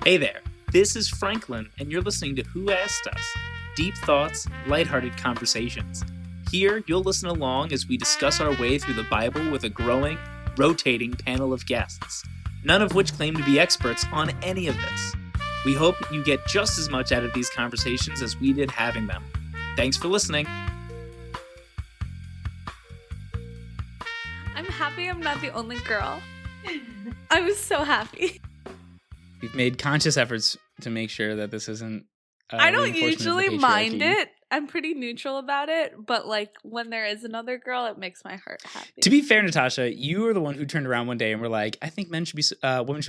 Hey there, this is Franklin, and you're listening to Who Asked Us? Deep thoughts, lighthearted conversations. Here, you'll listen along as we discuss our way through the Bible with a growing, rotating panel of guests, none of which claim to be experts on any of this. We hope you get just as much out of these conversations as we did having them. Thanks for listening. I'm happy I'm not the only girl. I was so happy. We've made conscious efforts to make sure that this isn't. I don't usually mind it. I'm pretty neutral about it, but like when there is another girl, it makes my heart happy. To be fair, Natasha, you were the one who turned around one day and were like, "I think women should be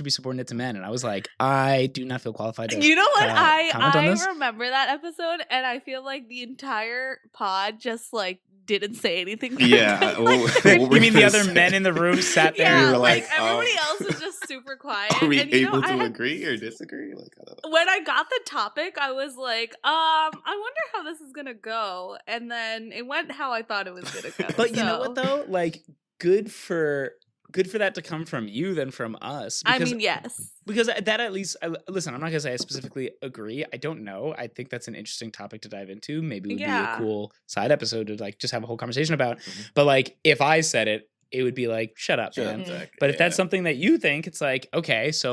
subordinate to men," and I was like, "I do not feel qualified to." You know what? Comment on this? I remember that episode, and I feel like the entire pod just like didn't say anything. Yeah. You mean the other men in the room sat there? Yeah, We were like like, everybody else was just super quiet. Are we and, you know, able to I agree or disagree? Like, I don't know. when I got the topic, I was like, I wonder how this is gonna go. And then it went how I thought it was gonna go. But you know what though? Like, good for that to come from you than from us. I mean, yes. Because that at least, listen, I'm not going to say I specifically agree. I don't know. I think that's an interesting topic to dive into. Maybe it would be a cool side episode to like just have a whole conversation about. Mm-hmm. But like, if I said it, it would be like, shut up, man. Exactly. But if that's something that you think, it's like, okay, so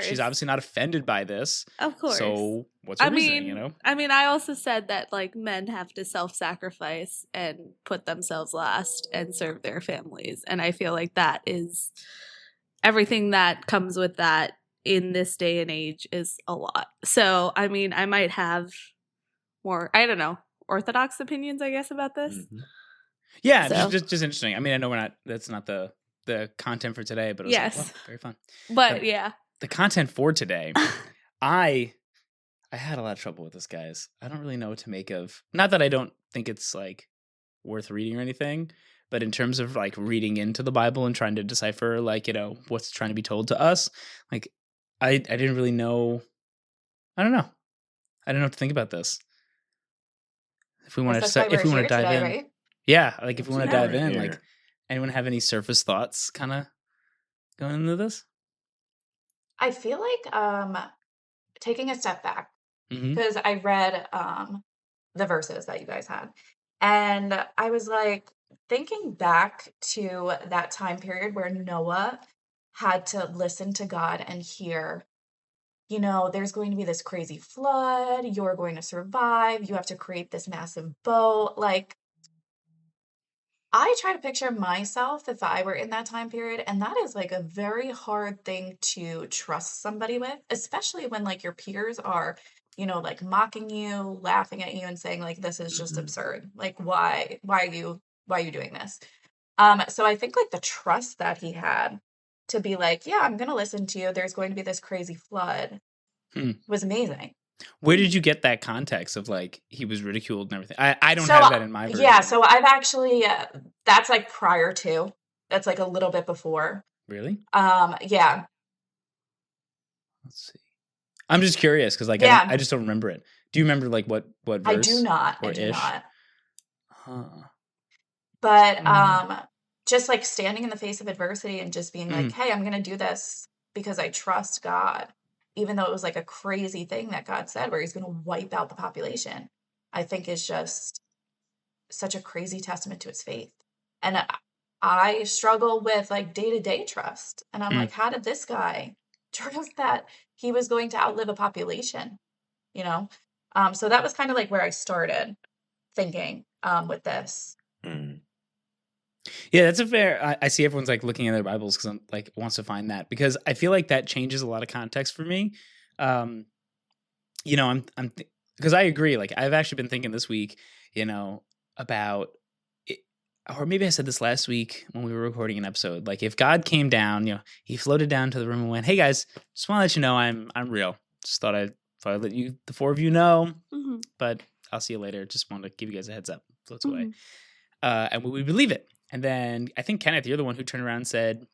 she's obviously not offended by this. Of course. So what's her reasoning, you know? I mean, I also said that like men have to self-sacrifice and put themselves last and serve their families. And I feel like that is everything that comes with that in this day and age is a lot. So, I mean, I might have more, I don't know, orthodox opinions, I guess, about this. Mm-hmm. Yeah, so. just interesting. I mean, I know that's not the content for today, but it was like, well, very fun. But yeah. The content for today, I had a lot of trouble with this, guys. I don't really know what to make of. Not that I don't think it's like worth reading or anything, but in terms of like reading into the Bible and trying to decipher like, you know, what's trying to be told to us, like I didn't really know. I don't know. I don't know what to think about this. If we want to dive in. Right? Yeah, like if we want to dive in, like anyone have any surface thoughts kind of going into this? I feel like taking a step back because I read the verses that you guys had, and I was like thinking back to that time period where Noah had to listen to God and hear, you know, there's going to be this crazy flood, you're going to survive, you have to create this massive boat, like I try to picture myself if I were in that time period, and that is like a very hard thing to trust somebody with, especially when like your peers are, you know, like mocking you, laughing at you and saying like this is just absurd. Like why are you doing this? So I think like the trust that he had to be like, yeah, I'm going to listen to you. There's going to be this crazy flood was amazing. Where did you get that context of like he was ridiculed and everything? I don't have that in my version. Yeah, so I've actually that's like prior to. That's like a little bit before. Really? Yeah. Let's see. I'm just curious because like I just don't remember it. Do you remember like what verse? I do not. Huh. But just like standing in the face of adversity and just being like, hey, I'm going to do this because I trust God. Even though it was like a crazy thing that God said where he's going to wipe out the population, I think is just such a crazy testament to his faith. And I struggle with like day-to-day trust. And I'm like, how did this guy trust that he was going to outlive a population? You know? So that was kind of like where I started thinking with this. Yeah, that's a fair. I see everyone's like looking at their Bibles because I'm like wants to find that because I feel like that changes a lot of context for me. You know, I'm because I agree. Like I've actually been thinking this week, you know, about it, or maybe I said this last week when we were recording an episode. Like if God came down, you know, he floated down to the room and went, "Hey guys, just want to let you know I'm real. Just thought I'd let you, the four of you know, but I'll see you later. Just wanted to give you guys a heads up." Floats away, and we believe it. And then I think, Kenneth, you're the one who turned around and said,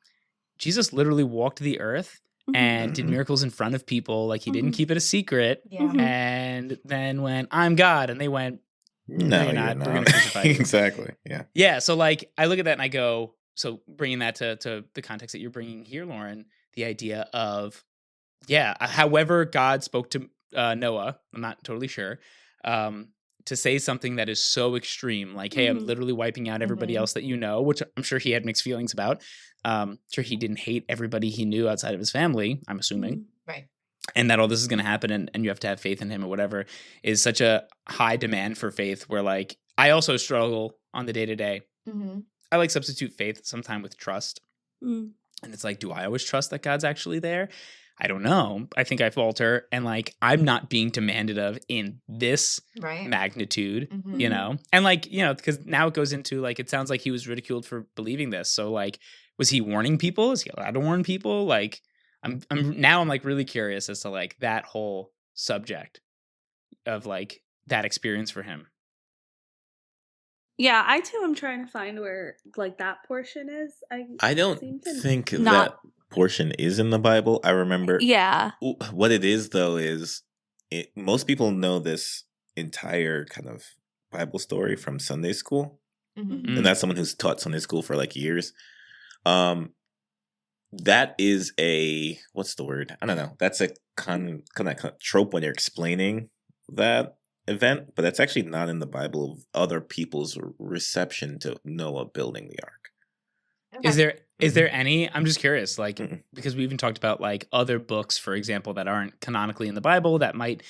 Jesus literally walked the earth and did miracles in front of people. Like he didn't keep it a secret. Yeah. And then went, I'm God. And they went, no, you're not. We're going to crucify you. Exactly. Yeah. Yeah. So like I look at that and I go, so bringing that to the context that you're bringing here, Lauren, the idea of however God spoke to Noah, I'm not totally sure, to say something that is so extreme, like, hey, I'm literally wiping out everybody else that you know, which I'm sure he had mixed feelings about. Sure, he didn't hate everybody he knew outside of his family, I'm assuming. Right. And that all this is going to happen and you have to have faith in him or whatever is such a high demand for faith where, like, I also struggle on the day-to-day. I like substitute faith sometime with trust. And it's like, do I always trust that God's actually there? I don't know. I think I falter. And, like, I'm not being demanded of in this magnitude, you know? And, like, you know, because now it goes into, like, it sounds like he was ridiculed for believing this. So, like, was he warning people? Is he allowed to warn people? Like, I'm like really curious as to, like, that whole subject of, like, that experience for him. Yeah, I too am trying to find where, like, that portion is. I don't think that portion is in the Bible. I remember. Yeah. What it is, though, is most people know this entire kind of Bible story from Sunday school. And that's someone who's taught Sunday school for, like, years. That is a, what's the word? I don't know. That's a kind of trope when you're explaining that event, but that's actually not in the Bible of other people's reception to Noah building the ark. Okay. Is there any, I'm just curious, like, because we even talked about, like, other books, for example, that aren't canonically in the Bible that might,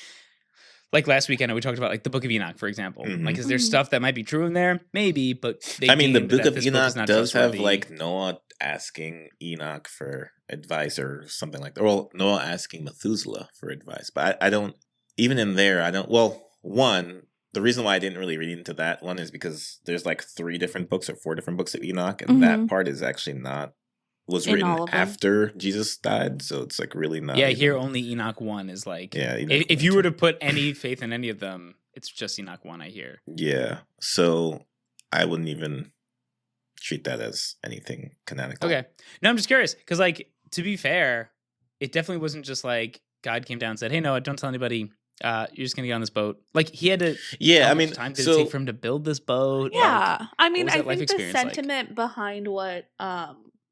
like, last week I know we talked about, like, the Book of Enoch, for example. Like, is there stuff that might be true in there? Maybe, but I mean, the Book of Enoch does have, like, Noah asking Enoch for advice or something like that. Well, Noah asking Methuselah for advice. But I don't, even in there, I don't, well, one, the reason why I didn't really read into that one is because there's like 3 different books or 4 different books of Enoch. And that part is actually was written after Jesus died. So it's like really not. Yeah, here only Enoch 1 is like, if you were to put any faith in any of them, it's just Enoch 1, I hear. Yeah. So I wouldn't even treat that as anything canonical. Okay. No, I'm just curious because, like, to be fair, it definitely wasn't just like God came down and said, hey, Noah, don't tell anybody. You're just going to get on this boat. Like, he had to. Yeah, I mean, time did it take for him to build this boat? Yeah. Like, I mean, I think the sentiment behind what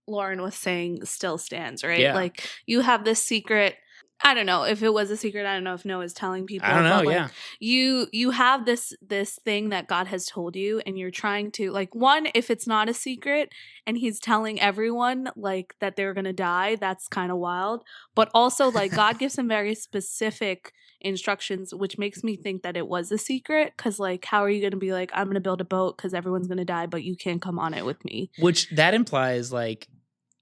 Lauren was saying still stands, right? Yeah. Like, you have this secret. I don't know if it was a secret. I don't know if Noah's telling people. I don't know. But, like, yeah. You have this thing that God has told you, and you're trying to, like, one, if it's not a secret and he's telling everyone, like, that they're gonna die, that's kind of wild. But also, like, God gives him very specific instructions, which makes me think that it was a secret. Because, like, how are you gonna be like, I'm gonna build a boat because everyone's gonna die, but you can't come on it with me? Which that implies, like,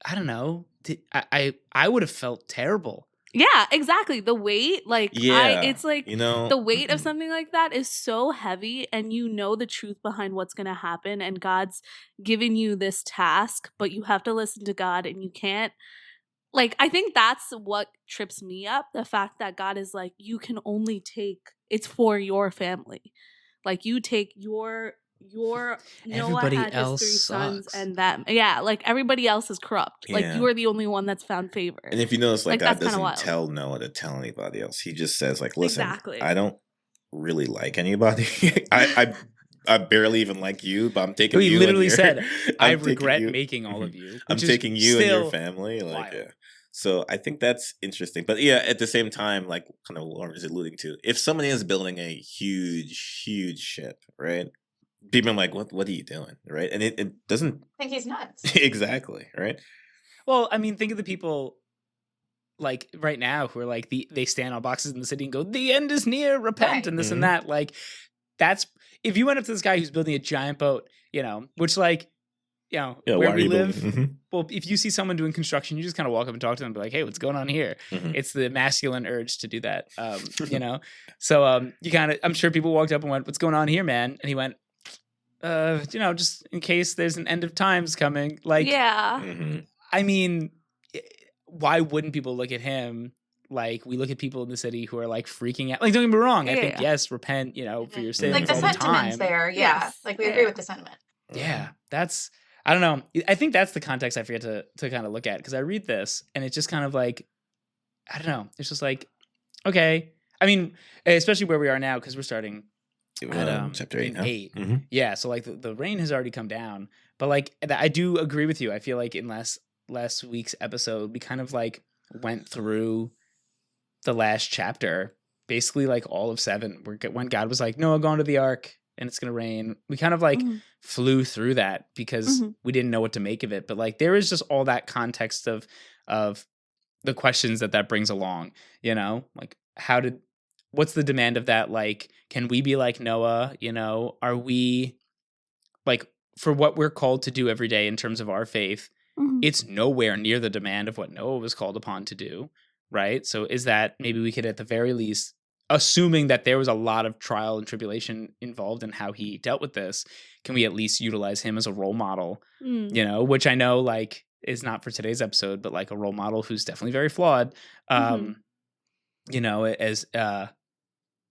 I don't know. I would have felt terrible. Yeah, exactly. The weight, like, it's like, you know, the weight of something like that is so heavy, and you know the truth behind what's going to happen, and God's giving you this task, but you have to listen to God, and you can't. Like, I think that's what trips me up, the fact that God is like, you can only take, it's for your family. Like, you take your everybody Noah had else his 3 sons sucks. and them. Yeah, like, everybody else is corrupt. Like, you are the only one that's found favor. And if you notice, like, God doesn't wild. tell Noah to tell anybody else. He just says, like, listen, Exactly. I don't really like anybody. I barely even like you, but I'm taking you. He literally said, I I'm regret you. making all of you. I'm taking you and your family. Like, wild. So I think that's interesting. But yeah, at the same time, like kind of Lauren is alluding to, if someone is building a huge, huge ship, right? People are like, what are you doing? Right. And it doesn't I think he's nuts. Exactly. Right. Well, I mean, think of the people like right now who are like they stand on boxes in the city and go, the end is near, repent, and this and that. Like, that's if you went up to this guy who's building a giant boat, you know, which, like, you know, where we live, well, if you see someone doing construction, you just kind of walk up and talk to them and be like, hey, what's going on here? It's the masculine urge to do that, you know? So you kind of, I'm sure people walked up and went, what's going on here, man? And he went, you know, just in case there's an end of times coming. Like, yeah. I mean, why wouldn't people look at him? Like, we look at people in the city who are like freaking out. Like, don't get me wrong. I think, yes, repent, you know, for your sins like the all the sentiment's time. there. Yeah. Yes. Like, we agree with the sentiment. Yeah. That's, I don't know. I think that's the context I forget to kind of look at, because I read this and it's just kind of like, I don't know. It's just like, okay. I mean, especially where we are now, because we're starting at chapter 8. 8. Yeah. So like the rain has already come down, but like I do agree with you. I feel like in last week's episode, we kind of like went through the last chapter, basically like all of 7, when God was like, Noah, go into the ark and it's going to rain. We kind of like flew through that because we didn't know what to make of it. But like, there is just all that context of the questions that brings along, you know, like what's the demand of that? Like, can we be like Noah? You know, are we like, for what we're called to do every day in terms of our faith, it's nowhere near the demand of what Noah was called upon to do, right? So is that, maybe we could at the very least, assuming that there was a lot of trial and tribulation involved in how he dealt with this, can we at least utilize him as a role model, you know, which I know like is not for today's episode, but like a role model who's definitely very flawed, you know, as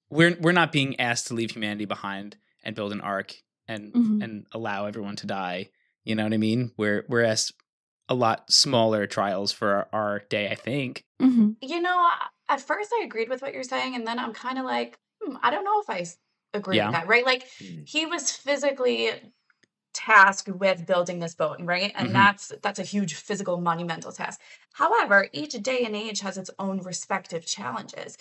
we're not being asked to leave humanity behind and build an ark and allow everyone to die. You know what I mean? We're asked a lot smaller trials for our day, I think. You know, at first I agreed with what you're saying, and then I'm kind of like, I don't know if I agree with that, right? Like, he was physically tasked with building this boat, right? And that's a huge physical, monumental task. However, each day and age has its own respective challenges.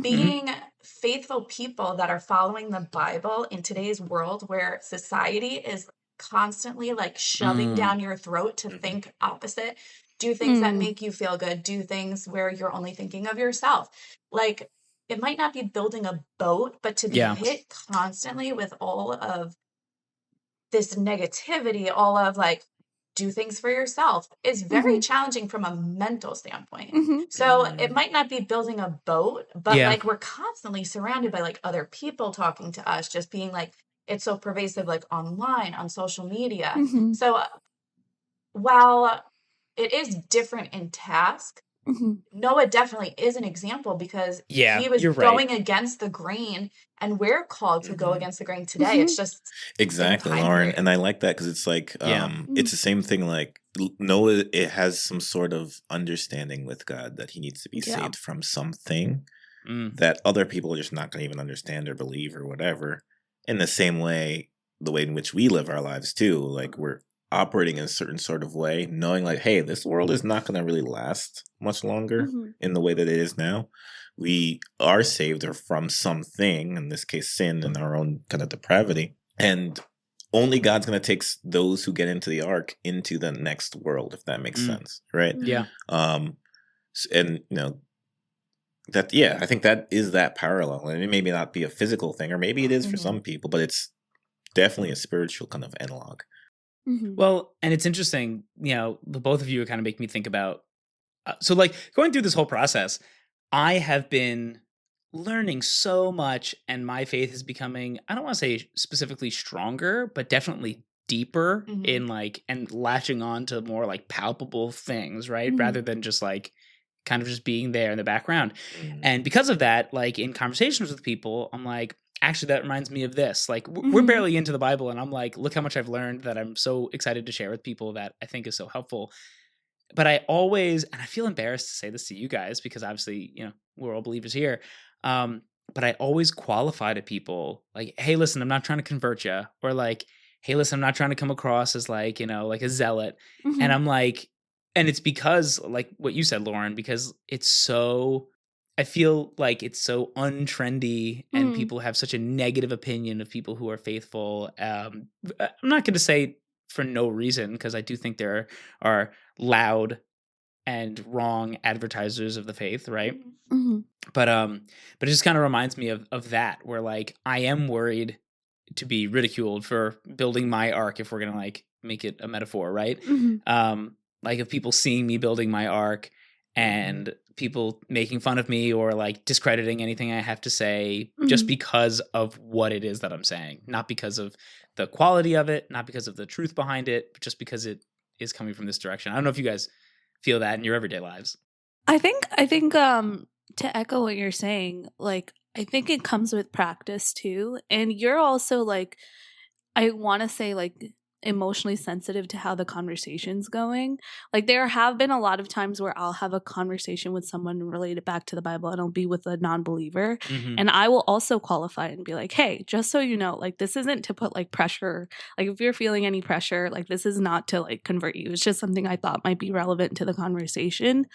Being faithful people that are following the Bible in today's world where society is constantly like shoving down your throat to think opposite, do things that make you feel good, do things where you're only thinking of yourself. Like, it might not be building a boat, but to be hit constantly with all of this negativity, all of like, do things for yourself, is very challenging from a mental standpoint. So it might not be building a boat, but like, we're constantly surrounded by like other people talking to us, just being like, it's so pervasive, like online, on social media. So while it is different in task, Noah definitely is an example because he was going against the grain, and we're called to go against the grain today. It's just exactly, Lauren, and I like that because it's like it's the same thing. Like, Noah, it has some sort of understanding with God that he needs to be saved from something that other people are just not going to even understand or believe or whatever. In the same way, the way in which we live our lives too, like, we're operating in a certain sort of way, knowing like, hey, this world is not going to really last much longer in the way that it is now. We are saved from something, in this case sin and our own kind of depravity, and only God's going to take those who get into the ark into the next world, if that makes sense, right? And you know that, I think that is that parallel, and it may not be a physical thing, or maybe it is for some people, but it's definitely a spiritual kind of analog. Well, and it's interesting, you know, the both of you kind of make me think about, so like going through this whole process, I have been learning so much, and my faith is becoming, I don't want to say specifically stronger, but definitely deeper in like, and latching on to more like palpable things, right? Rather than just like kind of just being there in the background. And because of that, like in conversations with people, I'm like, actually, that reminds me of this. Like, we're barely into the Bible, and I'm like, look how much I've learned that I'm so excited to share with people that I think is so helpful. But I always, and I feel embarrassed to say this to you guys because obviously, you know, we're all believers here. But I always qualify to people like, hey, listen, I'm not trying to convert you, or like, hey, listen, I'm not trying to come across as like, you know, like a zealot. And I'm like, and it's because like what you said, Lauren, because it's so, I feel like it's so untrendy, and people have such a negative opinion of people who are faithful. I'm not going to say for no reason, because I do think there are loud and wrong advertisers of the faith, right? But it just kind of reminds me of that, where like I am worried to be ridiculed for building my ark, if we're gonna like make it a metaphor, right? Like if people seeing me building my ark and people making fun of me or like discrediting anything I have to say just because of what it is that I'm saying, not because of the quality of it, not because of the truth behind it, but just because it is coming from this direction. I don't know if you guys feel that in your everyday lives. I think to echo what you're saying, like I think it comes with practice too. And you're also like, I want to say like emotionally sensitive to how the conversation's going. Like there have been a lot of times where I'll have a conversation with someone related back to the Bible, and I'll be with a non-believer, and I will also qualify and be like, hey, just so you know, like this isn't to put like pressure, like if you're feeling any pressure, like this is not to like convert you. It's just something I thought might be relevant to the conversation.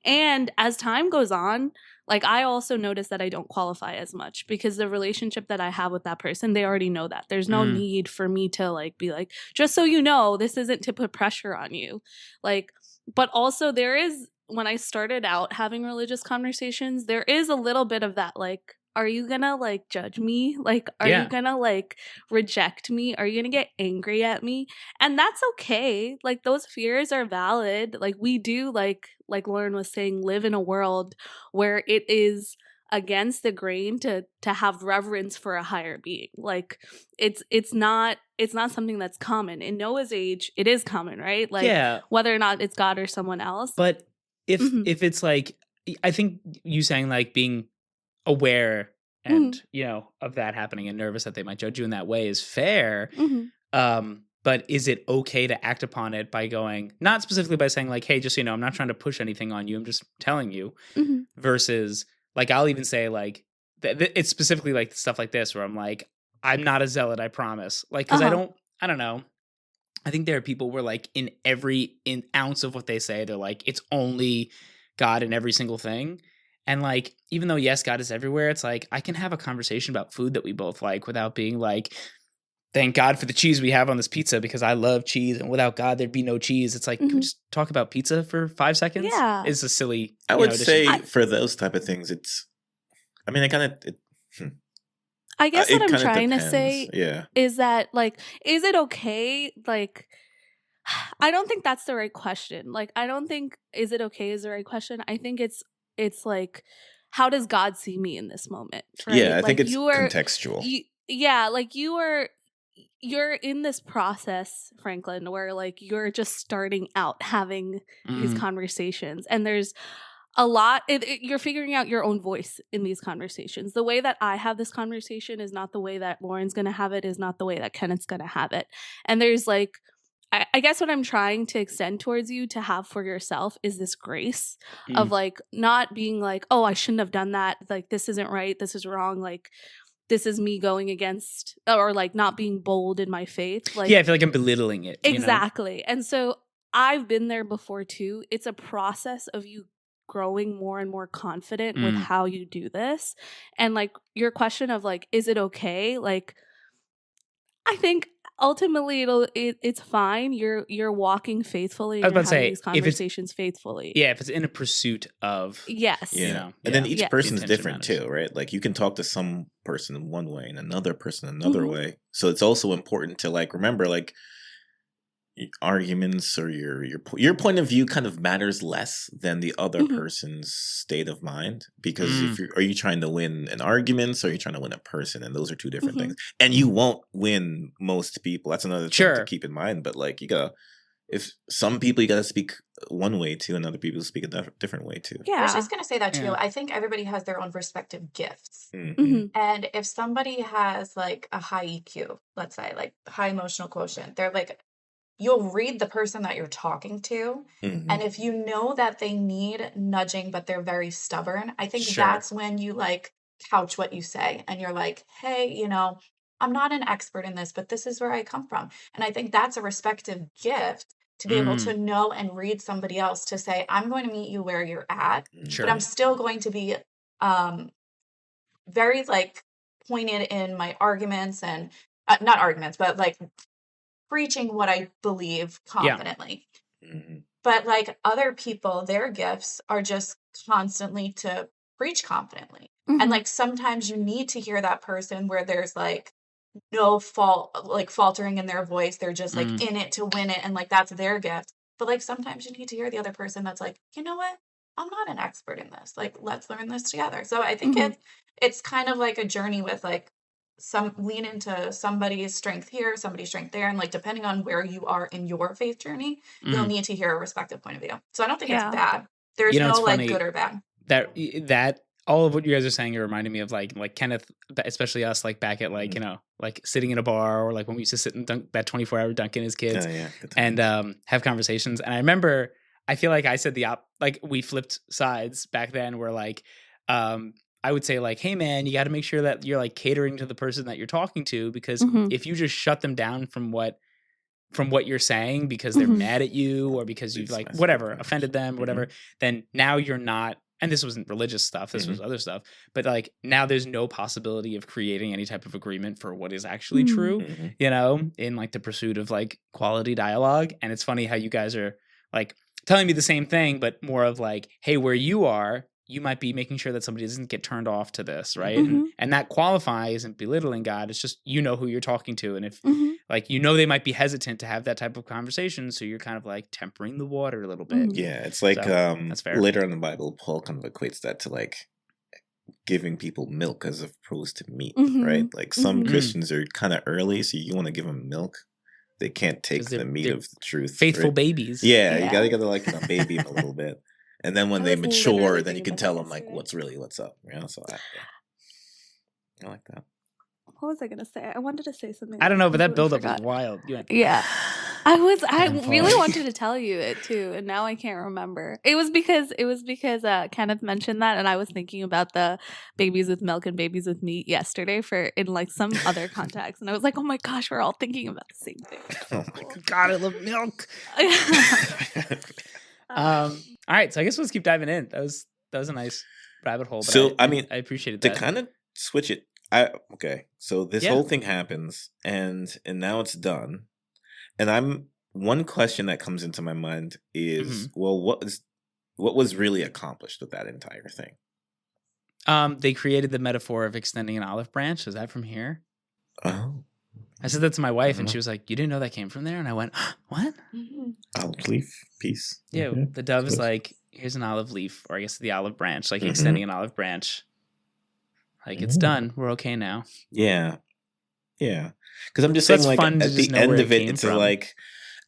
And as time goes on, like I also notice that I don't qualify as much because the relationship that I have with that person, they already know that. There's no need for me to like be like, just so you know, this isn't to put pressure on you. Like, but also there is, when I started out having religious conversations, there is a little bit of that like, are you gonna like judge me? Like, are you gonna like reject me? Are you gonna get angry at me? And that's okay. Like, those fears are valid. Like, we do, like Lauren was saying, live in a world where it is against the grain to have reverence for a higher being. Like, it's not something that's common. In Noah's age, it is common, right? Like, whether or not it's God or someone else. But if it's like, I think you saying like being aware and of that happening and nervous that they might judge you in that way is fair. But is it okay to act upon it by going, not specifically by saying like, hey, just so you know, I'm not trying to push anything on you, I'm just telling you, versus like, I'll even say like, it's specifically like stuff like this where I'm like, I'm not a zealot, I promise. Like, because I don't know. I think there are people where like in every ounce of what they say, they're like, it's only God in every single thing. And like, even though, yes, God is everywhere, it's like, I can have a conversation about food that we both like without being like, thank God for the cheese we have on this pizza because I love cheese. And without God, there'd be no cheese. It's like, can we just talk about pizza for 5 seconds? Yeah. It's a silly. I would say for those type of things, it's, I mean, I guess what I'm trying depends. to say is that like, is it okay? Like, I don't think that's the right question. Like, I don't think is it okay is the right question. I think it's like, how does God see me in this moment? Right? Yeah, I like, think it's contextual. Like you're in this process, Franklin, where like you're just starting out having these conversations, and there's a lot. You're figuring out your own voice in these conversations. The way that I have this conversation is not the way that Lauren's going to have it, is not the way that Kenneth's going to have it. And there's like, I guess what I'm trying to extend towards you to have for yourself is this grace of like not being like, oh, I shouldn't have done that. Like, this isn't right. This is wrong. Like, this is me going against, or like not being bold in my faith. Like, I feel like I'm belittling it. Exactly. You know? And so I've been there before too. It's a process of you growing more and more confident with how you do this. And like your question of like, is it okay? Like, I think ultimately it's fine. You're walking faithfully. I was about to say, these conversations faithfully. Yeah, if it's in a pursuit of and then each person's different too, right? Like, you can talk to some person in one way and another person another way. So it's also important to like remember like arguments or your point of view kind of matters less than the other person's state of mind, because if are you trying to win an argument or are you trying to win a person, and those are two different things, and you won't win most people. That's another thing to keep in mind. But like, if some people you gotta speak one way to, and other people speak a different way to. I was just gonna say that too. I think everybody has their own respective gifts, and if somebody has like a high EQ, let's say like high emotional quotient, they're like, you'll read the person that you're talking to, and if you know that they need nudging but they're very stubborn, I think that's when you like couch what you say, and you're like, hey, I'm not an expert in this, but this is where I come from. And I think that's a respective gift, to be able to know and read somebody else, to say, I'm going to meet you where you're at, but I'm still going to be very like pointed in my arguments, and not arguments, but like preaching what I believe confidently. But like other people, their gifts are just constantly to preach confidently. And like sometimes you need to hear that person where there's like no faltering in their voice. They're just like in it to win it, and like that's their gift. But like sometimes you need to hear the other person that's like, you know what? I'm not an expert in this. Like, let's learn this together. So I think it's kind of like a journey with like some lean into somebody's strength here, somebody's strength there, and like depending on where you are in your faith journey, you'll need to hear a respective point of view. So I don't think it's bad. There's no like good or bad. That all of what you guys are saying, you're reminding me of like Kenneth, especially us, like back at like like sitting in a bar, or like when we used to sit and dunk that 24-hour Dunkin' as kids, and have conversations. And I remember, I feel like I said like we flipped sides back then, where like I would say like, hey man, you got to make sure that you're like catering to the person that you're talking to, because if you just shut them down from what you're saying because they're mad at you, or because you've like whatever offended them, whatever, then now you're not and this wasn't religious stuff, this was other stuff, but like now there's no possibility of creating any type of agreement for what is actually true, you know, in like the pursuit of like quality dialogue. And it's funny how you guys are like telling me the same thing, but more of like, hey, where you are, you might be making sure that somebody doesn't get turned off to this, right? And that qualify isn't belittling God. It's just, you know who you're talking to. And if like, you know, they might be hesitant to have that type of conversation. So you're kind of like tempering the water a little bit. Yeah. It's like that's fair. Later in the Bible, Paul kind of equates that to like giving people milk as opposed to meat, right? Like some Christians are kind of early. So you want to give them milk. They can't take the meat of the truth. Faithful right? babies. Yeah. You gotta like, baby them a little bit. And then when they mature, then you can tell them like what's up. You know, so I like that. What was I gonna say? I wanted to say something. I don't know, but that buildup was wild. Yeah, I really wanted to tell you it too, and now I can't remember. It was because Kenneth mentioned that, and I was thinking about the babies with milk and babies with meat yesterday in like some other context, and I was like, oh my gosh, we're all thinking about the same thing. Oh my God, I love milk. All right, so I guess let's keep diving in. That was a nice rabbit hole. But so I appreciated that. To kind of switch it. So this whole thing happens, and now it's done. And one question that comes into my mind is, well, what was really accomplished with that entire thing? They created the metaphor of extending an olive branch. Is that from here? Oh. I said that to my wife, and she was like, "You didn't know that came from there?" And I went, "What?" Olive leaf piece. Yeah, the dove is like, "Here's an olive leaf," or I guess the olive branch, like extending an olive branch. Like it's done. We're okay now. Yeah, yeah. Because I'm just saying, like at the end of it, it's like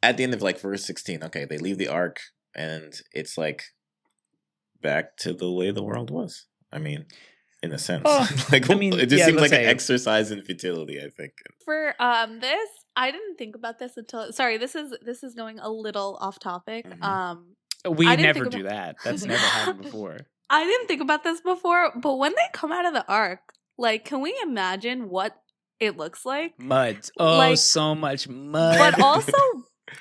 at the end of like verse 16. Okay, they leave the ark, and it's like back to the way the world was. I mean. In a sense, it just seems like an exercise in futility. I think for this, I didn't think about this until. Sorry, this is going a little off topic. We never do that. That's never happened before. I didn't think about this before, but when they come out of the ark, like, can we imagine what it looks like? Mud. Oh, like, so much mud. But also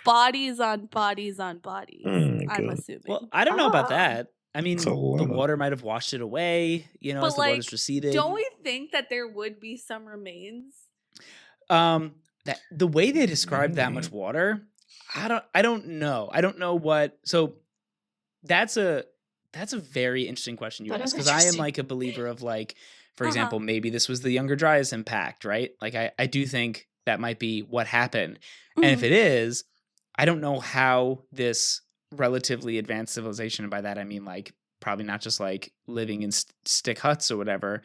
bodies on bodies on bodies. I'm assuming. Well, I don't know about that. I mean, the water might have washed it away, you know, as the water's receded. Don't we think that there would be some remains? That the way they described that much water, I don't know. I don't know what. So that's a very interesting question you ask, because I am like a believer of like, for example, maybe this was the Younger Dryas impact, right? Like I do think that might be what happened, and if it is, I don't know how this relatively advanced civilization, and by that I mean like probably not just like living in stick huts or whatever,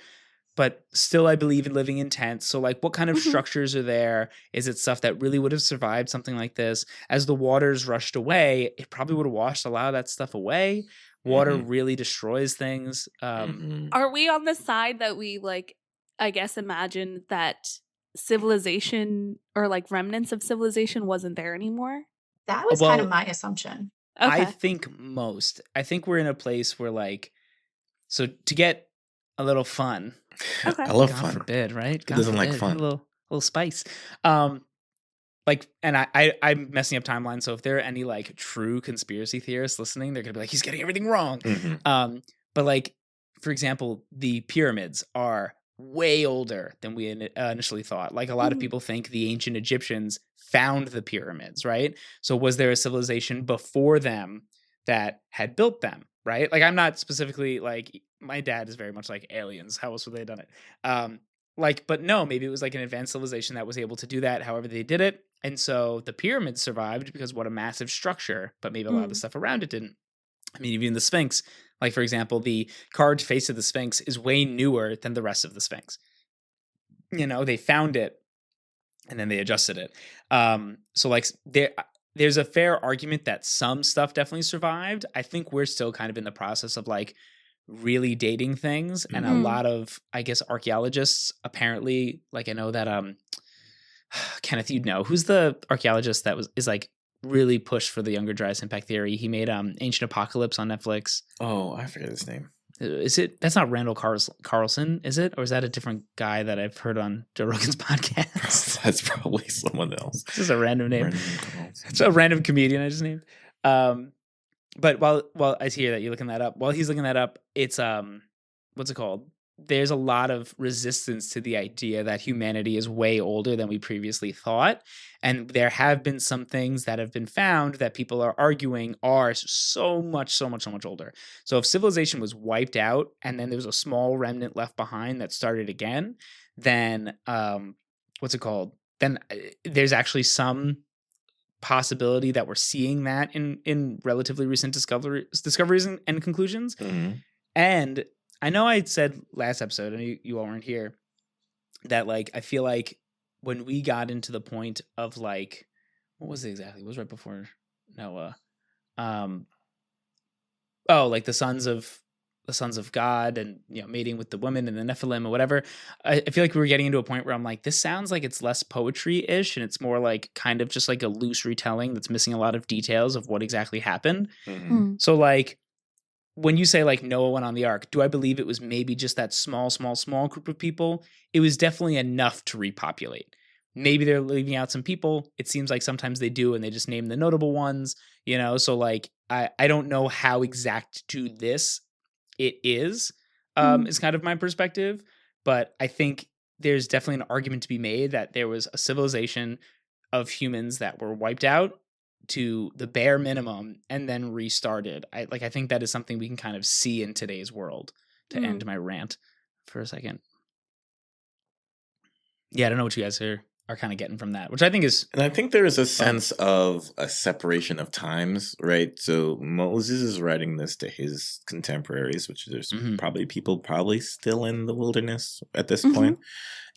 but still I believe in living in tents. So like what kind of structures are there? Is it stuff that really would have survived something like this? As the waters rushed away, it probably would have washed a lot of that stuff away. Water really destroys things. Are we on the side that we like, I guess, imagine that civilization or like remnants of civilization wasn't there anymore? That was kind of my assumption. Okay. I think we're in a place where like, so to get a little fun. Okay. I love God fun. Forbid, right? God doesn't forbid, like fun. A little spice. Like, and I'm messing up timelines. So if there are any like true conspiracy theorists listening, they're gonna be like, he's getting everything wrong. But like, for example, the pyramids are way older than we initially thought. Like a lot of people think the ancient Egyptians found the pyramids, right? So was there a civilization before them that had built them, right? Like I'm not specifically like, my dad is very much like aliens. How else would they have done it? But no, maybe it was like an advanced civilization that was able to do that however they did it. And so the pyramids survived because what a massive structure, but maybe a lot of the stuff around it didn't. I mean, even the Sphinx, like for example, the carved face of the Sphinx is way newer than the rest of the Sphinx. You know, they found it and then they adjusted it. So like there's a fair argument that some stuff definitely survived. I think we're still kind of in the process of like really dating things. And a lot of, I guess, archaeologists apparently, like I know that, Kenneth, you'd know, who's the archaeologist that is like really pushed for the Younger Dryas impact theory? He made Ancient Apocalypse on Netflix. Oh, I forget his name. That's not Randall Carlson, is it? Or is that a different guy that I've heard on Joe Rogan's podcast? That's probably someone else. This is a random name. It's a random comedian I just named. But while I hear that you're looking that up, while he's looking that up, it's what's it called? There's a lot of resistance to the idea that humanity is way older than we previously thought. And there have been some things that have been found that people are arguing are so much older. So if civilization was wiped out and then there was a small remnant left behind that started again, then what's it called? Then there's actually some possibility that we're seeing that in relatively recent discoveries and conclusions. Mm-hmm. And I know I said last episode, and you all weren't here, that like I feel like when we got into the point of like, what was it exactly? It was right before Noah. Like the sons of God, and mating with the woman and the Nephilim or whatever. I feel like we were getting into a point where I'm like, this sounds like it's less poetry-ish, and it's more like kind of just like a loose retelling that's missing a lot of details of what exactly happened. Mm-hmm. So like, when you say like Noah went on the ark, do I believe it was maybe just that small group of people? It was definitely enough to repopulate. Maybe they're leaving out some people. It seems like sometimes they do, and they just name the notable ones, So like, I don't know how exact to this it is kind of my perspective. But I think there's definitely an argument to be made that there was a civilization of humans that were wiped out to the bare minimum and then restarted. I think that is something we can kind of see in today's world, to end my rant for a second. Yeah, I don't know what you guys are kind of getting from that, which I think is... And I think there is a sense of a separation of times, right? So Moses is writing this to his contemporaries, which there's probably people still in the wilderness at this point.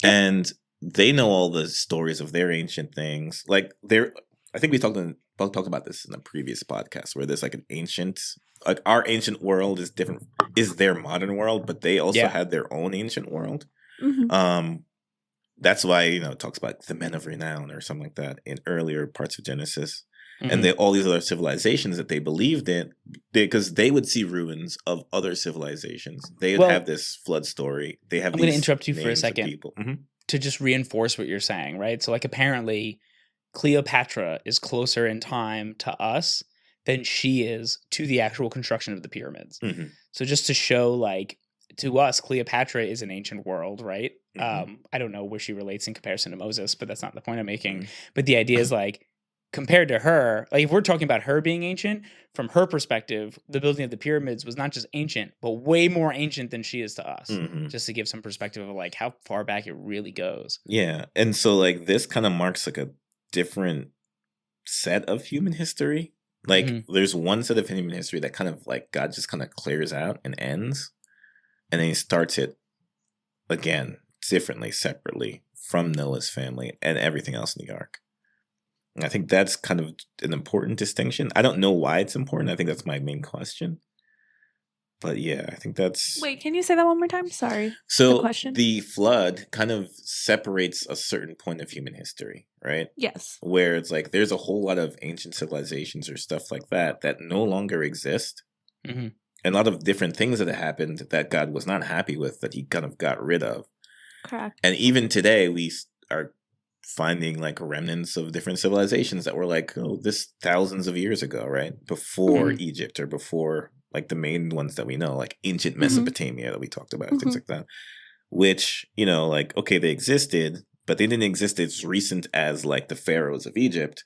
Yep. And they know all the stories of their ancient things. Like I think we talked about this in a previous podcast, where there's like an ancient, like our ancient world is different, is their modern world, but they also had their own ancient world. Mm-hmm. That's why, it talks about the men of renown or something like that in earlier parts of Genesis. And all these other civilizations that they believed in, because they would see ruins of other civilizations. They would have this flood story. They have. I'm going to interrupt you for a second to just reinforce what you're saying, right? So like, apparently Cleopatra is closer in time to us than she is to the actual construction of the pyramids. Mm-hmm. So just to show, like, to us, Cleopatra is an ancient world, right? Mm-hmm. I don't know where she relates in comparison to Moses, but that's not the point I'm making. Mm-hmm. But the idea is, like, compared to her, like, if we're talking about her being ancient, from her perspective, the building of the pyramids was not just ancient, but way more ancient than she is to us. Mm-hmm. Just to give some perspective of like how far back it really goes. Yeah. And so like this kind of marks like a different set of human history. Like there's one set of human history that kind of like God just kind of clears out and ends. And then he starts it again, differently, separately from Noah's family and everything else in the ark. And I think that's kind of an important distinction. I don't know why it's important. I think that's my main question. But yeah, I think that's... Wait, can you say that one more time? Sorry. So the flood kind of separates a certain point of human history, right? Yes. Where it's like there's a whole lot of ancient civilizations or stuff like that no longer exist. Mm-hmm. And a lot of different things that happened that God was not happy with that he kind of got rid of. Correct. And even today, we are finding like remnants of different civilizations that were like, this thousands of years ago, right? Before Egypt or before like the main ones that we know, like ancient Mesopotamia that we talked about, things like that. Which, like, okay, they existed, but they didn't exist as recent as like the pharaohs of Egypt.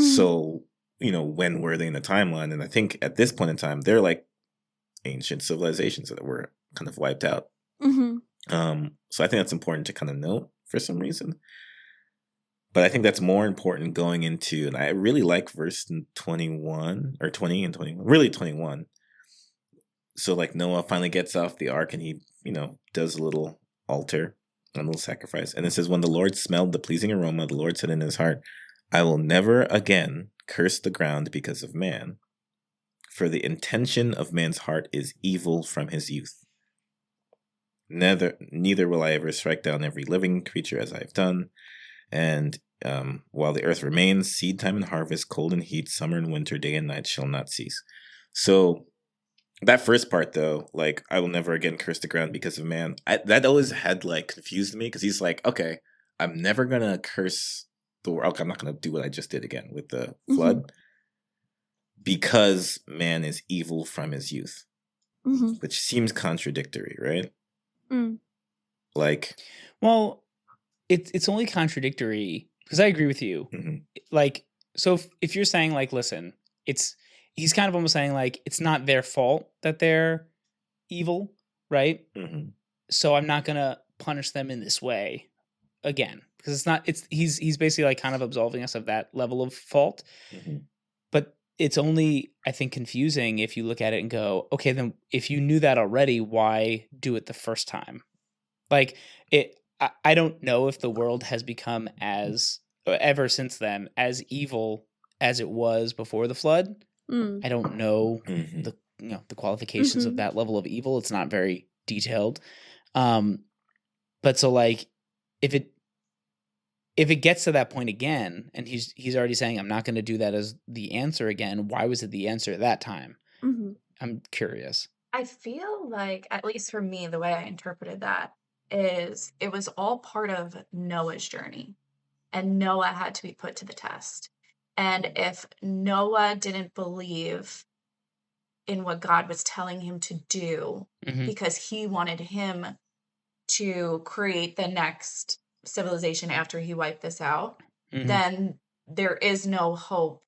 So, when were they in the timeline? And I think at this point in time, they're like ancient civilizations that were kind of wiped out. So I think that's important to kind of note for some reason. But I think that's more important going into, and I really like verse 21 or 20 and 21, really 21. So like Noah finally gets off the ark and he, does a little altar, a little sacrifice. And it says, when the Lord smelled the pleasing aroma, the Lord said in his heart, I will never again curse the ground because of man. For the intention of man's heart is evil from his youth. Neither will I ever strike down every living creature as I have done. And while the earth remains, seed time and harvest, cold and heat, summer and winter, day and night shall not cease. So that first part, though, like, I will never again curse the ground because of man, that always had, like, confused me, because he's like, okay, I'm never going to curse the world. Okay, I'm not going to do what I just did again with the flood. because man is evil from his youth, Mm-hmm. which seems contradictory, right? Mm. Like, well, it's only contradictory because I agree with you. mm-hmm. Like, so if you're saying like, listen, he's kind of almost saying like it's not their fault that they're evil, right? Mm-hmm. So I'm not gonna punish them in this way again because it's not. He's basically like kind of absolving us of that level of fault. Mm-hmm. But it's only, I think, confusing if you look at it and go, okay, then if you knew that already, why do it the first time? Like I don't know if the world has become ever since then as evil as it was before the flood. Mm. I don't know Mm-hmm. the qualifications of that level of evil. It's not very detailed. But so like if it gets to that point again, and he's already saying I'm not going to do that as the answer again, why was it the answer that time? Mm-hmm. I'm curious. I feel like, at least for me, the way I interpreted that is it was all part of Noah's journey, and Noah had to be put to the test. And if Noah didn't believe in what God was telling him to do, Mm-hmm. because he wanted him to create the next civilization after he wiped this out, Mm-hmm. then there is no hope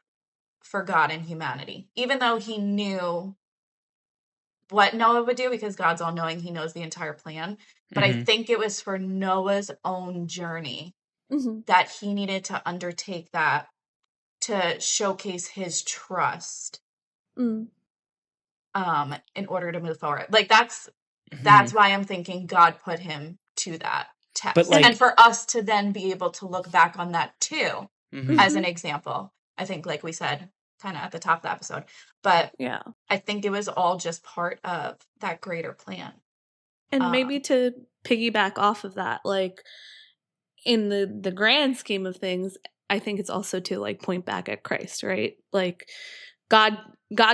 for God and humanity. Even though he knew what Noah would do, because God's all knowing, he knows the entire plan. But I think it was for Noah's own journey that he needed to undertake that to showcase his trust in order to move forward. Like that's why I'm thinking God put him to that test. But like, and for us to then be able to look back on that too as an example. I think, like we said kind of at the top of the episode, but yeah, I think it was all just part of that greater plan. And maybe to piggyback off of that, like in the grand scheme of things, I think it's also to like point back at Christ, right? Like God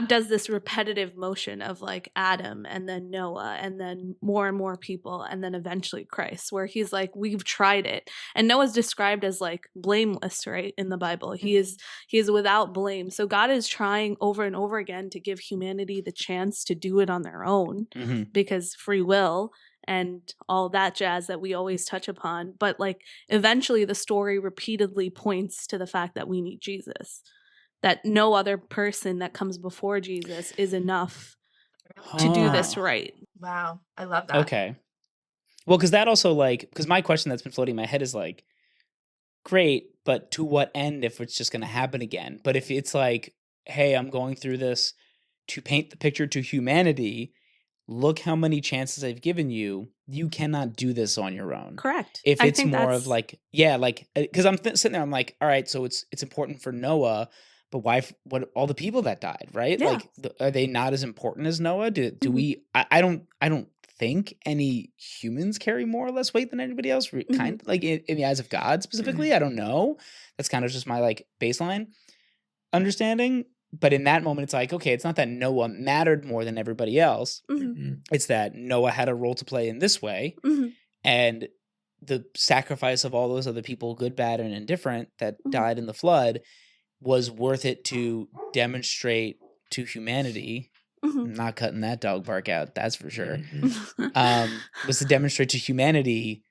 does this repetitive motion of like Adam and then Noah and then more and more people and then eventually Christ, where he's like, we've tried it. And Noah's described as like blameless, right? In the Bible. He is without blame. So God is trying over and over again to give humanity the chance to do it on their own because free will and all that jazz that we always touch upon. But like eventually the story repeatedly points to the fact that we need Jesus. That no other person that comes before Jesus is enough to do this right. Wow. I love that. Okay. Well, because that also because my question that's been floating in my head is like, great, but to what end if it's just going to happen again? But if it's like, hey, I'm going through this to paint the picture to humanity, look how many chances I've given you. You cannot do this on your own. Correct. If it's more of like, yeah, like, because I'm sitting there, I'm like, all right, so it's important for Noah. But why? What all the people that died, right? Yeah. Like, are they not as important as Noah? Do we? I don't think any humans carry more or less weight than anybody else. Kind of like in the eyes of God specifically. I don't know. That's kind of just my like baseline understanding. But in that moment, it's like, okay, it's not that Noah mattered more than everybody else. It's that Noah had a role to play in this way, and the sacrifice of all those other people, good, bad, and indifferent, that died in the flood, was worth it to demonstrate to humanity. I'm not cutting that dog bark out, that's for sure. Was to demonstrate to humanity,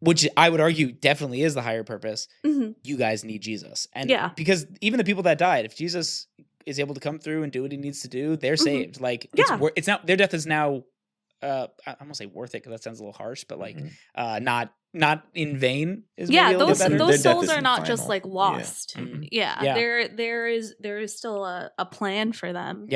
which I would argue definitely is the higher purpose. You guys need Jesus. And because even the people that died, if Jesus is able to come through and do what he needs to do, they're saved. Like it's not, their death is now I'm gonna say worth it because that sounds a little harsh, but like not in vain is maybe a little better. Those souls are not just like lost. There is still a plan for them.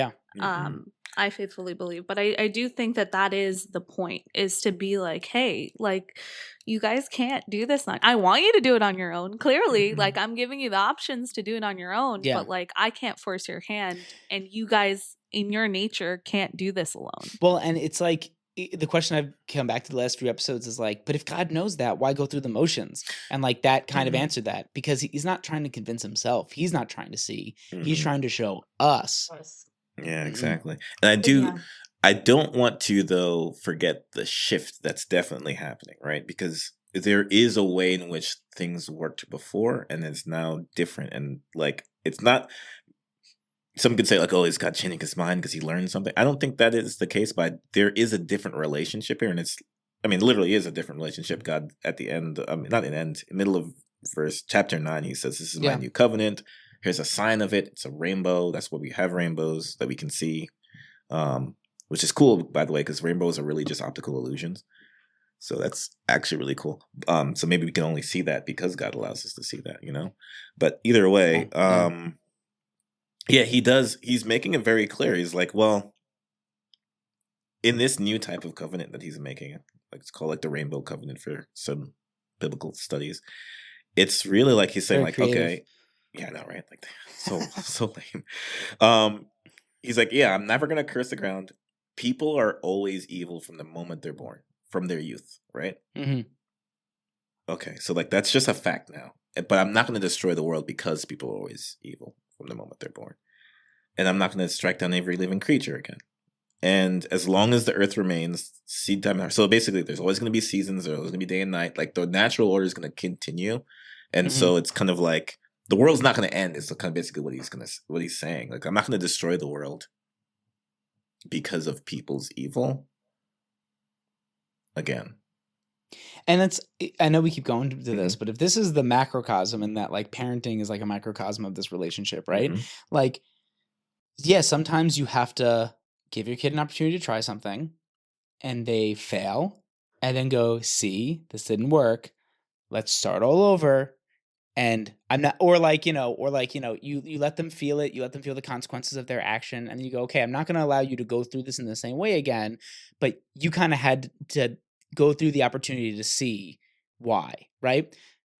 I faithfully believe, but I do think that is the point, is to be like, hey, like you guys can't do this. I want you to do it on your own. Clearly, like I'm giving you the options to do it on your own, but like I can't force your hand, and you guys in your nature can't do this alone. Well, and it's like, the question I've come back to the last few episodes is like, but if God knows that, why go through the motions? And like that kind of answered that, because he's not trying to convince himself. He's not trying to see. He's trying to show us. Yeah, exactly. And I don't want to, though, forget the shift that's definitely happening, right? Because there is a way in which things worked before and it's now different. And like, it's not, some could say like, oh, he's God changing his mind because he learned something. I don't think that is the case, but there is a different relationship here, and literally is a different relationship. God at the end, not the end, middle of chapter 9, he says, "This is my new covenant. Here's a sign of it. It's a rainbow. That's what we have, rainbows that we can see." Which is cool, by the way, because rainbows are really just optical illusions. So that's actually really cool. So maybe we can only see that because God allows us to see that, But either way, he does. He's making it very clear. He's like, well, in this new type of covenant that he's making, like it's called like the rainbow covenant for some biblical studies. It's really like he's saying, very like, creative. Okay, yeah, I know, right? Like, so lame. He's like, yeah, I'm never gonna curse the ground. People are always evil from the moment they're born, from their youth, right? Mm-hmm. Okay, so like that's just a fact now. But I'm not going to destroy the world because people are always evil from the moment they're born. And I'm not going to strike down every living creature again. And as long as the earth remains, seed time. So basically, there's always going to be seasons. There's always going to be day and night. Like the natural order is going to continue. And so it's kind of like the world's not going to end. It's kind of basically what he's saying. Like I'm not going to destroy the world because of people's evil again. And I know we keep going to this, but if this is the macrocosm and that like parenting is like a microcosm of this relationship, right? Like, yeah, sometimes you have to give your kid an opportunity to try something and they fail and then go, see, this didn't work. Let's start all over. And I'm not, you let them feel it. You let them feel the consequences of their action. And you go, okay, I'm not going to allow you to go through this in the same way again. But you kind of had to go through the opportunity to see why, right?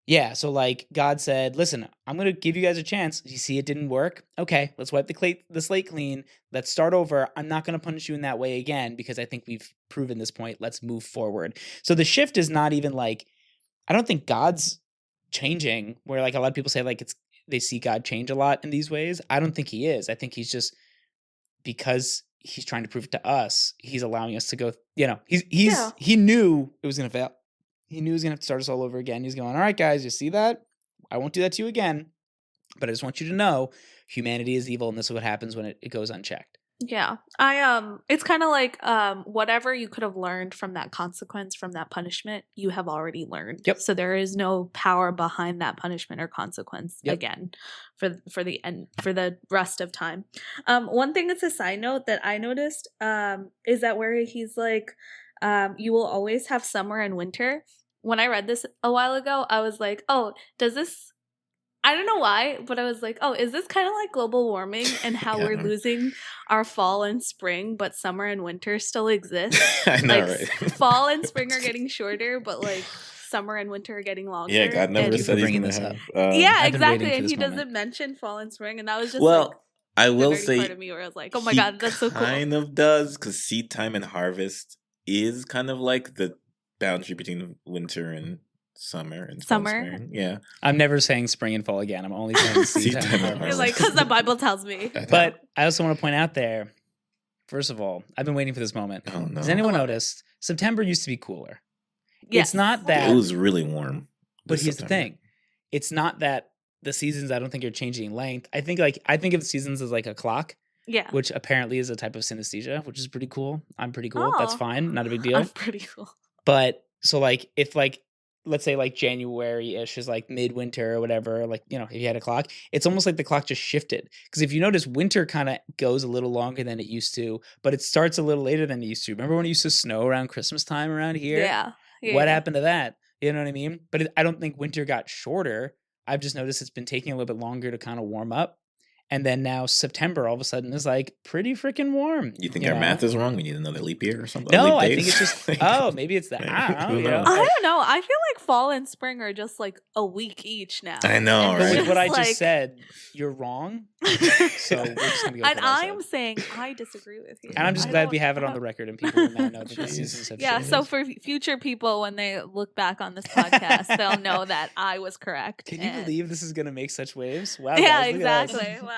Yeah. So like God said, listen, I'm going to give you guys a chance. You see it didn't work. Okay, let's wipe the slate clean. Let's start over. I'm not going to punish you in that way again because I think we've proven this point. Let's move forward. So the shift is not even like, I don't think God's changing where like a lot of people say like they see God change a lot in these ways. I don't think he is. I think he's just, because he's trying to prove it to us, he's allowing us to go, he knew it was going to fail. He knew he was going to have to start us all over again. He's going, all right, guys, you see that? I won't do that to you again. But I just want you to know humanity is evil and this is what happens when it goes unchecked. Yeah. It's kind of like whatever you could have learned from that consequence, from that punishment, you have already learned. Yep. So there is no power behind that punishment or consequence again for the rest of time. One thing that's a side note that I noticed is that where he's like, you will always have summer and winter. When I read this a while ago, I was like, oh, does this, I don't know why, but I was like, oh, is this kind of like global warming and how we're losing our fall and spring, but summer and winter still exist? I know, like, right? Fall and spring are getting shorter, but like summer and winter are getting longer. Yeah, God never said he's going to have. Yeah, exactly. And he doesn't mention fall and spring. And that was just I will say part of me where I was like, oh my God, that's so cool. Kind of does, because seed time and harvest is kind of like the boundary between winter and summer and summer. Yeah, I'm never saying spring and fall again. I'm only saying seed time. You're like, because the Bible tells me. But I also want to point out there, first of all, I've been waiting for this moment. Oh, no. Has anyone noticed September used to be cooler? Yes. It's not that it was really warm. But here's the thing: it's not that the seasons I don't think are changing in length. I think of seasons as like a clock. Yeah. Which apparently is a type of synesthesia, which is pretty cool. I'm pretty cool. That's fine. Not a big deal. I'm pretty cool. But so like if like let's say like January-ish is like midwinter or whatever, like, if you had a clock, it's almost like the clock just shifted. Because if you notice, winter kind of goes a little longer than it used to, but it starts a little later than it used to. Remember when it used to snow around Christmas time around here? Yeah. What happened to that? You know what I mean? But I don't think winter got shorter. I've just noticed it's been taking a little bit longer to kind of warm up. And then now September all of a sudden is like pretty freaking warm. You think our math is wrong? We need another leap year or something? No, I think it's just, maybe it's that. I don't know. I don't know. I feel like fall and spring are just like a week each now. I know, right? But with what I just said, you're wrong. So we're just going to go and I'm saying I disagree with you. And I'm just glad we have it on the record and people now know that the seasons have changed. So for future people, when they look back on this podcast, they'll know that I was correct. Can you believe this is going to make such waves? Wow. Yeah, guys, exactly. Wow.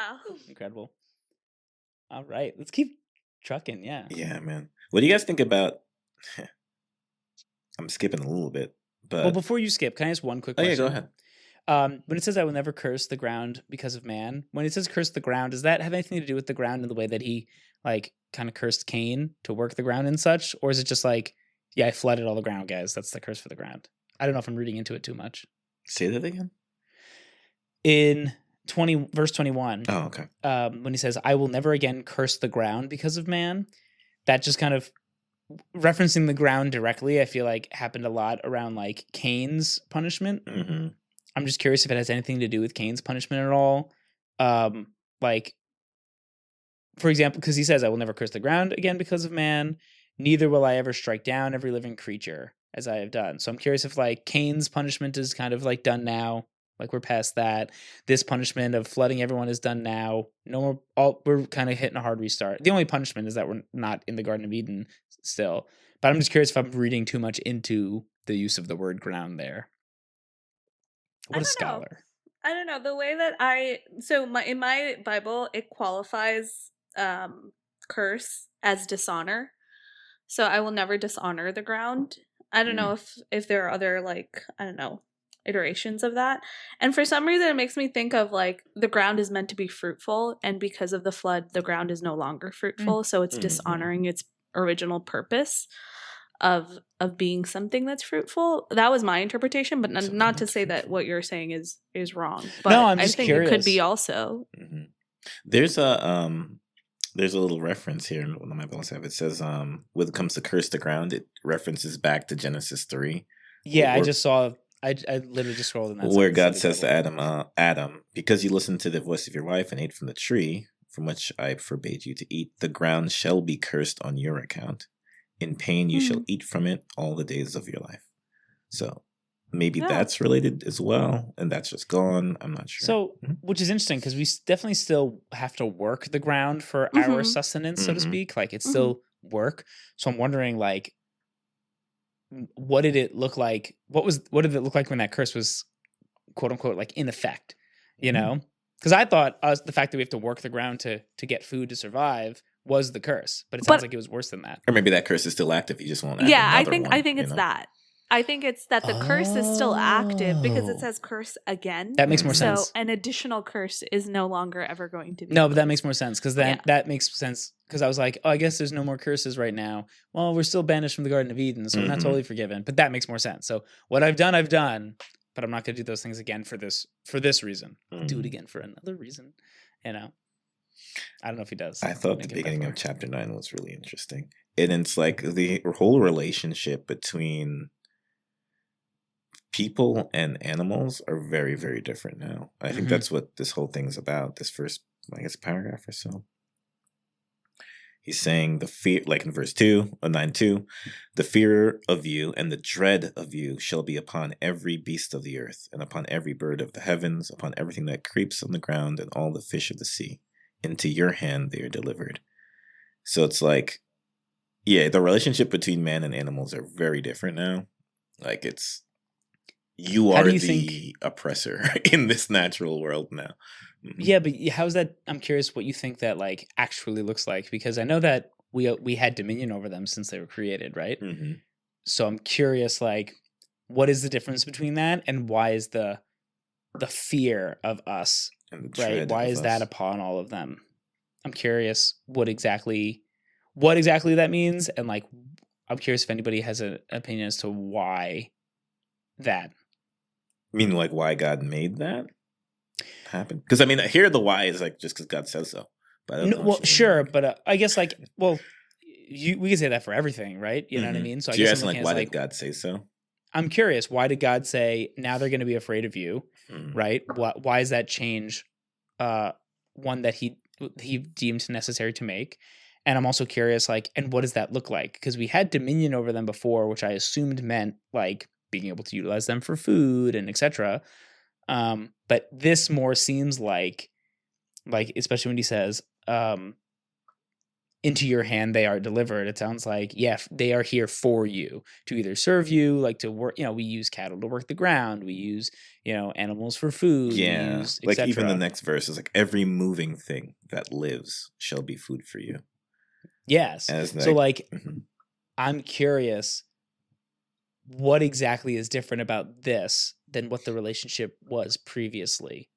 Incredible. All right. Let's keep trucking. Yeah. Yeah, man. What do you guys think about... I'm skipping a little bit, but... Well, before you skip, can I ask one quick question? Yeah, go ahead. When it says I will never curse the ground because of man, when it says curse the ground, does that have anything to do with the ground in the way that he like kind of cursed Cain to work the ground and such? Or is it just like, yeah, I flooded all the ground, guys. That's the curse for the ground. I don't know if I'm reading into it too much. Say that again. In verse 21. Oh, okay. When he says, I will never again curse the ground because of man, that just kind of referencing the ground directly, I feel like happened a lot around like Cain's punishment. Mm-hmm. I'm just curious if it has anything to do with Cain's punishment at all. Like, for example, because he says, I will never curse the ground again because of man, neither will I ever strike down every living creature as I have done. So I'm curious if like Cain's punishment is kind of like done now. Like we're past that. This punishment of flooding everyone is done now. No more. We're kind of hitting a hard restart. The only punishment is that we're not in the Garden of Eden still. But I'm just curious if I'm reading too much into the use of the word ground there. What a scholar. I don't know. The way that in my Bible, it qualifies curse as dishonor. So I will never dishonor the ground. I don't know if there are other like, I don't know, iterations of that. And for some reason it makes me think of like the ground is meant to be fruitful, and because of the flood the ground is no longer fruitful, so it's dishonoring its original purpose of being something that's fruitful. That was my interpretation, but not to say that what you're saying is wrong. But no, I'm just I think curious. It could be also. Mm-hmm. There's a little reference here in one of my Bibles. It says when it comes to curse the ground, it references back to Genesis 3. Yeah, I just saw. I literally just scrolled in that. Where God says to Adam, because you listened to the voice of your wife and ate from the tree from which I forbade you to eat, the ground shall be cursed on your account. In pain you shall eat from it all the days of your life. So maybe that's related as well, and that's just gone. I'm not sure. So, which is interesting because we definitely still have to work the ground for our sustenance, so to speak. Like it's still work. So I'm wondering, like, what did it look like? What did it look like when that curse was, quote unquote, like in effect? You know, because I thought the fact that we have to work the ground to get food to survive was the curse, but it sounds like it was worse than that. Or maybe that curse is still active. You just won't. I think it's that. I think it's that the curse is still active because it says curse again. That makes more sense. So an additional curse is no longer ever going to be. No, but that makes more sense because that makes sense because I was like, oh, I guess there's no more curses right now. Well, we're still banished from the Garden of Eden, so we're not totally forgiven. But that makes more sense. So what I've done, but I'm not going to do those things again for this reason. I'll do it again for another reason. You know, I don't know if he does. I thought the beginning of chapter 9 was really interesting, and it's like the whole relationship between people and animals are very, very different now. I think that's what this whole thing's about. This first, I guess, paragraph or so. He's saying the fear, like in verse 9:2, the fear of you and the dread of you shall be upon every beast of the earth, and upon every bird of the heavens, upon everything that creeps on the ground, and all the fish of the sea. Into your hand they are delivered. So it's like, yeah, the relationship between man and animals are very different now. Like it's, you are the oppressor in this natural world now. Yeah, but how's that? I'm curious what you think that like actually looks like, because I know that we had dominion over them since they were created, right? So I'm curious, like, what is the difference between that, and why is the fear of us, right? Why is that upon all of them? I'm curious what exactly that means, and like, I'm curious if anybody has an opinion as to why that. I mean, like why God made that happen? Because I mean, here the why is like just because God says so. But I don't know. Well, sure, but I guess like, well, we can say that for everything, right? You know what I mean? So I guess you're asking like, why did God say so? I'm curious, why did God say now they're going to be afraid of you, right? Why is that change one that he deemed necessary to make? And I'm also curious, like, and what does that look like? Because we had dominion over them before, which I assumed meant like being able to utilize them for food and etc. But this more seems like especially when he says, into your hand they are delivered. It sounds like, yeah, they are here for you to either serve you, like to work. You know, we use cattle to work the ground. We use, animals for food. Yeah, like even the next verse is like every moving thing that lives shall be food for you. Yes. So like, I'm curious what exactly is different about this than what the relationship was previously.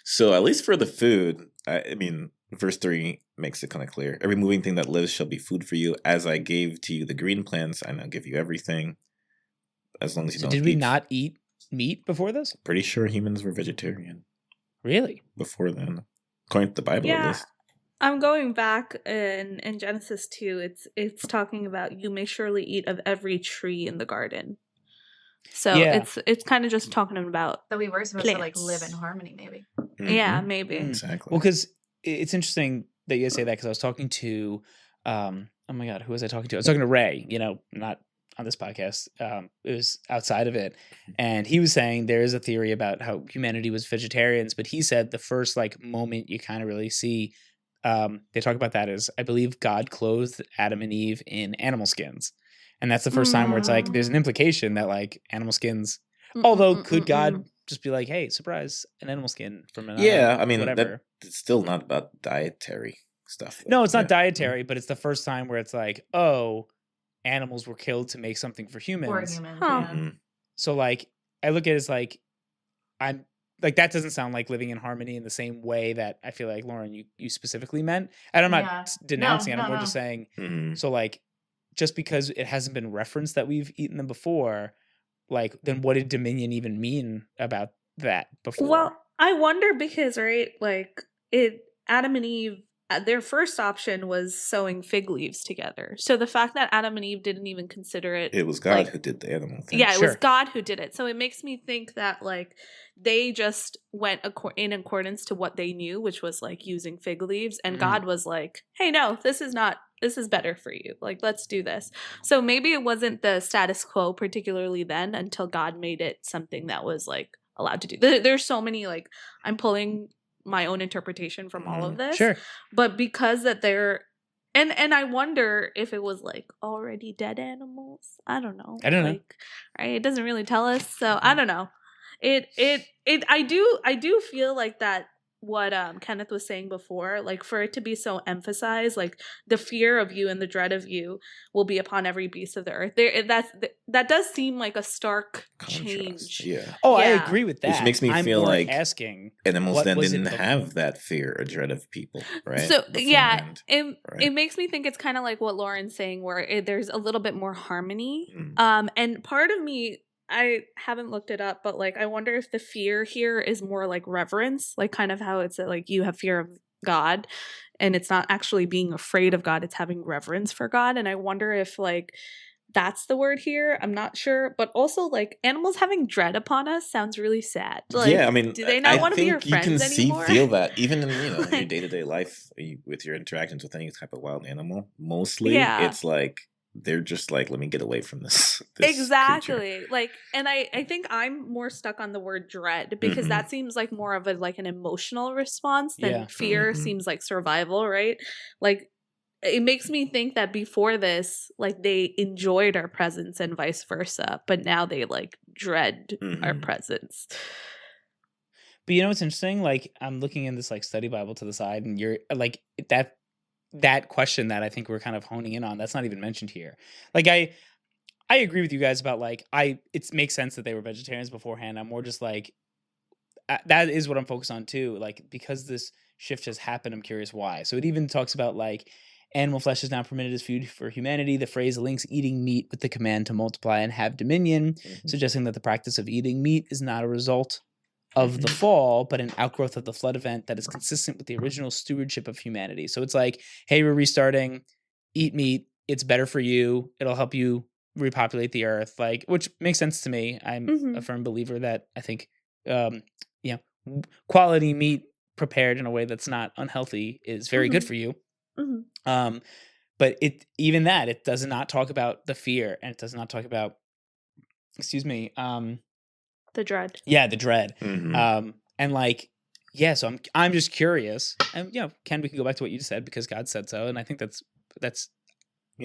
So at least for the food, I mean, verse 3 makes it kind of clear. Every moving thing that lives shall be food for you. As I gave to you the green plants, I now give you everything. As long as you don't did we not eat meat before this? Pretty sure humans were vegetarian. Really? Before then. According to the Bible, at least. I'm going back in Genesis 2. It's talking about you may surely eat of every tree in the garden. So it's kind of just talking about that we were supposed plants. to like live in harmony, maybe. Mm-hmm. Yeah, maybe. Exactly. Well, because it's interesting that you guys say that, because I was talking to, oh my God, who was I talking to? I was talking to Ray, not on this podcast. It was outside of it. And he was saying there is a theory about how humanity was vegetarians, but he said the first like moment you kind of really see, they talk about that is, I believe God clothed Adam and Eve in animal skins. And that's the first time where it's like, there's an implication that like animal skins, although could God just be like, hey, surprise, an animal skin from another, I mean, whatever. It's still not about dietary stuff. No, it's not dietary, but it's the first time where it's like, oh, animals were killed to make something for humans. So like, I look at it as like, I'm like, that doesn't sound like living in harmony in the same way that I feel like, Lauren, you specifically meant. And I'm not denouncing it. I'm more just saying, so like, just because it hasn't been referenced that we've eaten them before, like, then what did dominion even mean about that before? Well, I wonder because, right, like Adam and Eve, their first option was sewing fig leaves together. So the fact that Adam and Eve didn't even consider it. It was God who did the animal thing. Yeah, it was God who did it. So it makes me think that like they just went in accordance to what they knew, which was like using fig leaves. And God was like, hey, no, this is better for you. Like, let's do this. So maybe it wasn't the status quo particularly then until God made it something that was like allowed to do. There's so many, like, I'm pulling my own interpretation from all of this. Sure. But because that they're and I wonder if it was like already dead animals. I don't know. I don't know. Right? It doesn't really tell us. So I don't know. I do feel like that what Kenneth was saying before, like for it to be so emphasized, like the fear of you and the dread of you will be upon every beast of the earth. That does seem like a stark change. Yeah. Oh, yeah. I agree with that. Which makes me feel like asking animals then didn't have that fear or dread of people, right? So it makes me think it's kind of like what Lauren's saying, where there's a little bit more harmony. And part of me, I haven't looked it up, but like I wonder if the fear here is more like reverence, like kind of how it's like you have fear of God and it's not actually being afraid of God, it's having reverence for God. And I wonder if like that's the word here. I'm not sure. But also like animals having dread upon us sounds really sad. Like, yeah, I mean, do they not want to be your friends anymore? You can feel that even in your day-to-day life with your interactions with any type of wild animal. Mostly it's like they're just like, let me get away from this exactly creature. Like, and I think I'm more stuck on the word dread because that seems like more of an emotional response than fear seems like survival, right? Like it makes me think that before this, like they enjoyed our presence and vice versa, but now they like dread our presence. But you know what's interesting? Like I'm looking in this like study Bible to the side, and you're like that question that I think we're kind of honing in on, that's not even mentioned here. Like I agree with you guys about like it makes sense that they were vegetarians beforehand. I'm more just like that is what I'm focused on too. Like because this shift has happened, I'm curious why. So it even talks about like animal flesh is now permitted as food for humanity. The phrase links eating meat with the command to multiply and have dominion, suggesting that the practice of eating meat is not a result of the fall, but an outgrowth of the flood event that is consistent with the original stewardship of humanity. So it's like, hey, we're restarting, eat meat, it's better for you, it'll help you repopulate the earth, like, which makes sense to me. I'm a firm believer that I think, quality meat prepared in a way that's not unhealthy is very good for you. But it does not talk about the fear, and it does not talk about, the dread. Yeah, the dread. And like, so I'm just curious. And Ken, we can go back to what you just said because God said so, and I think that's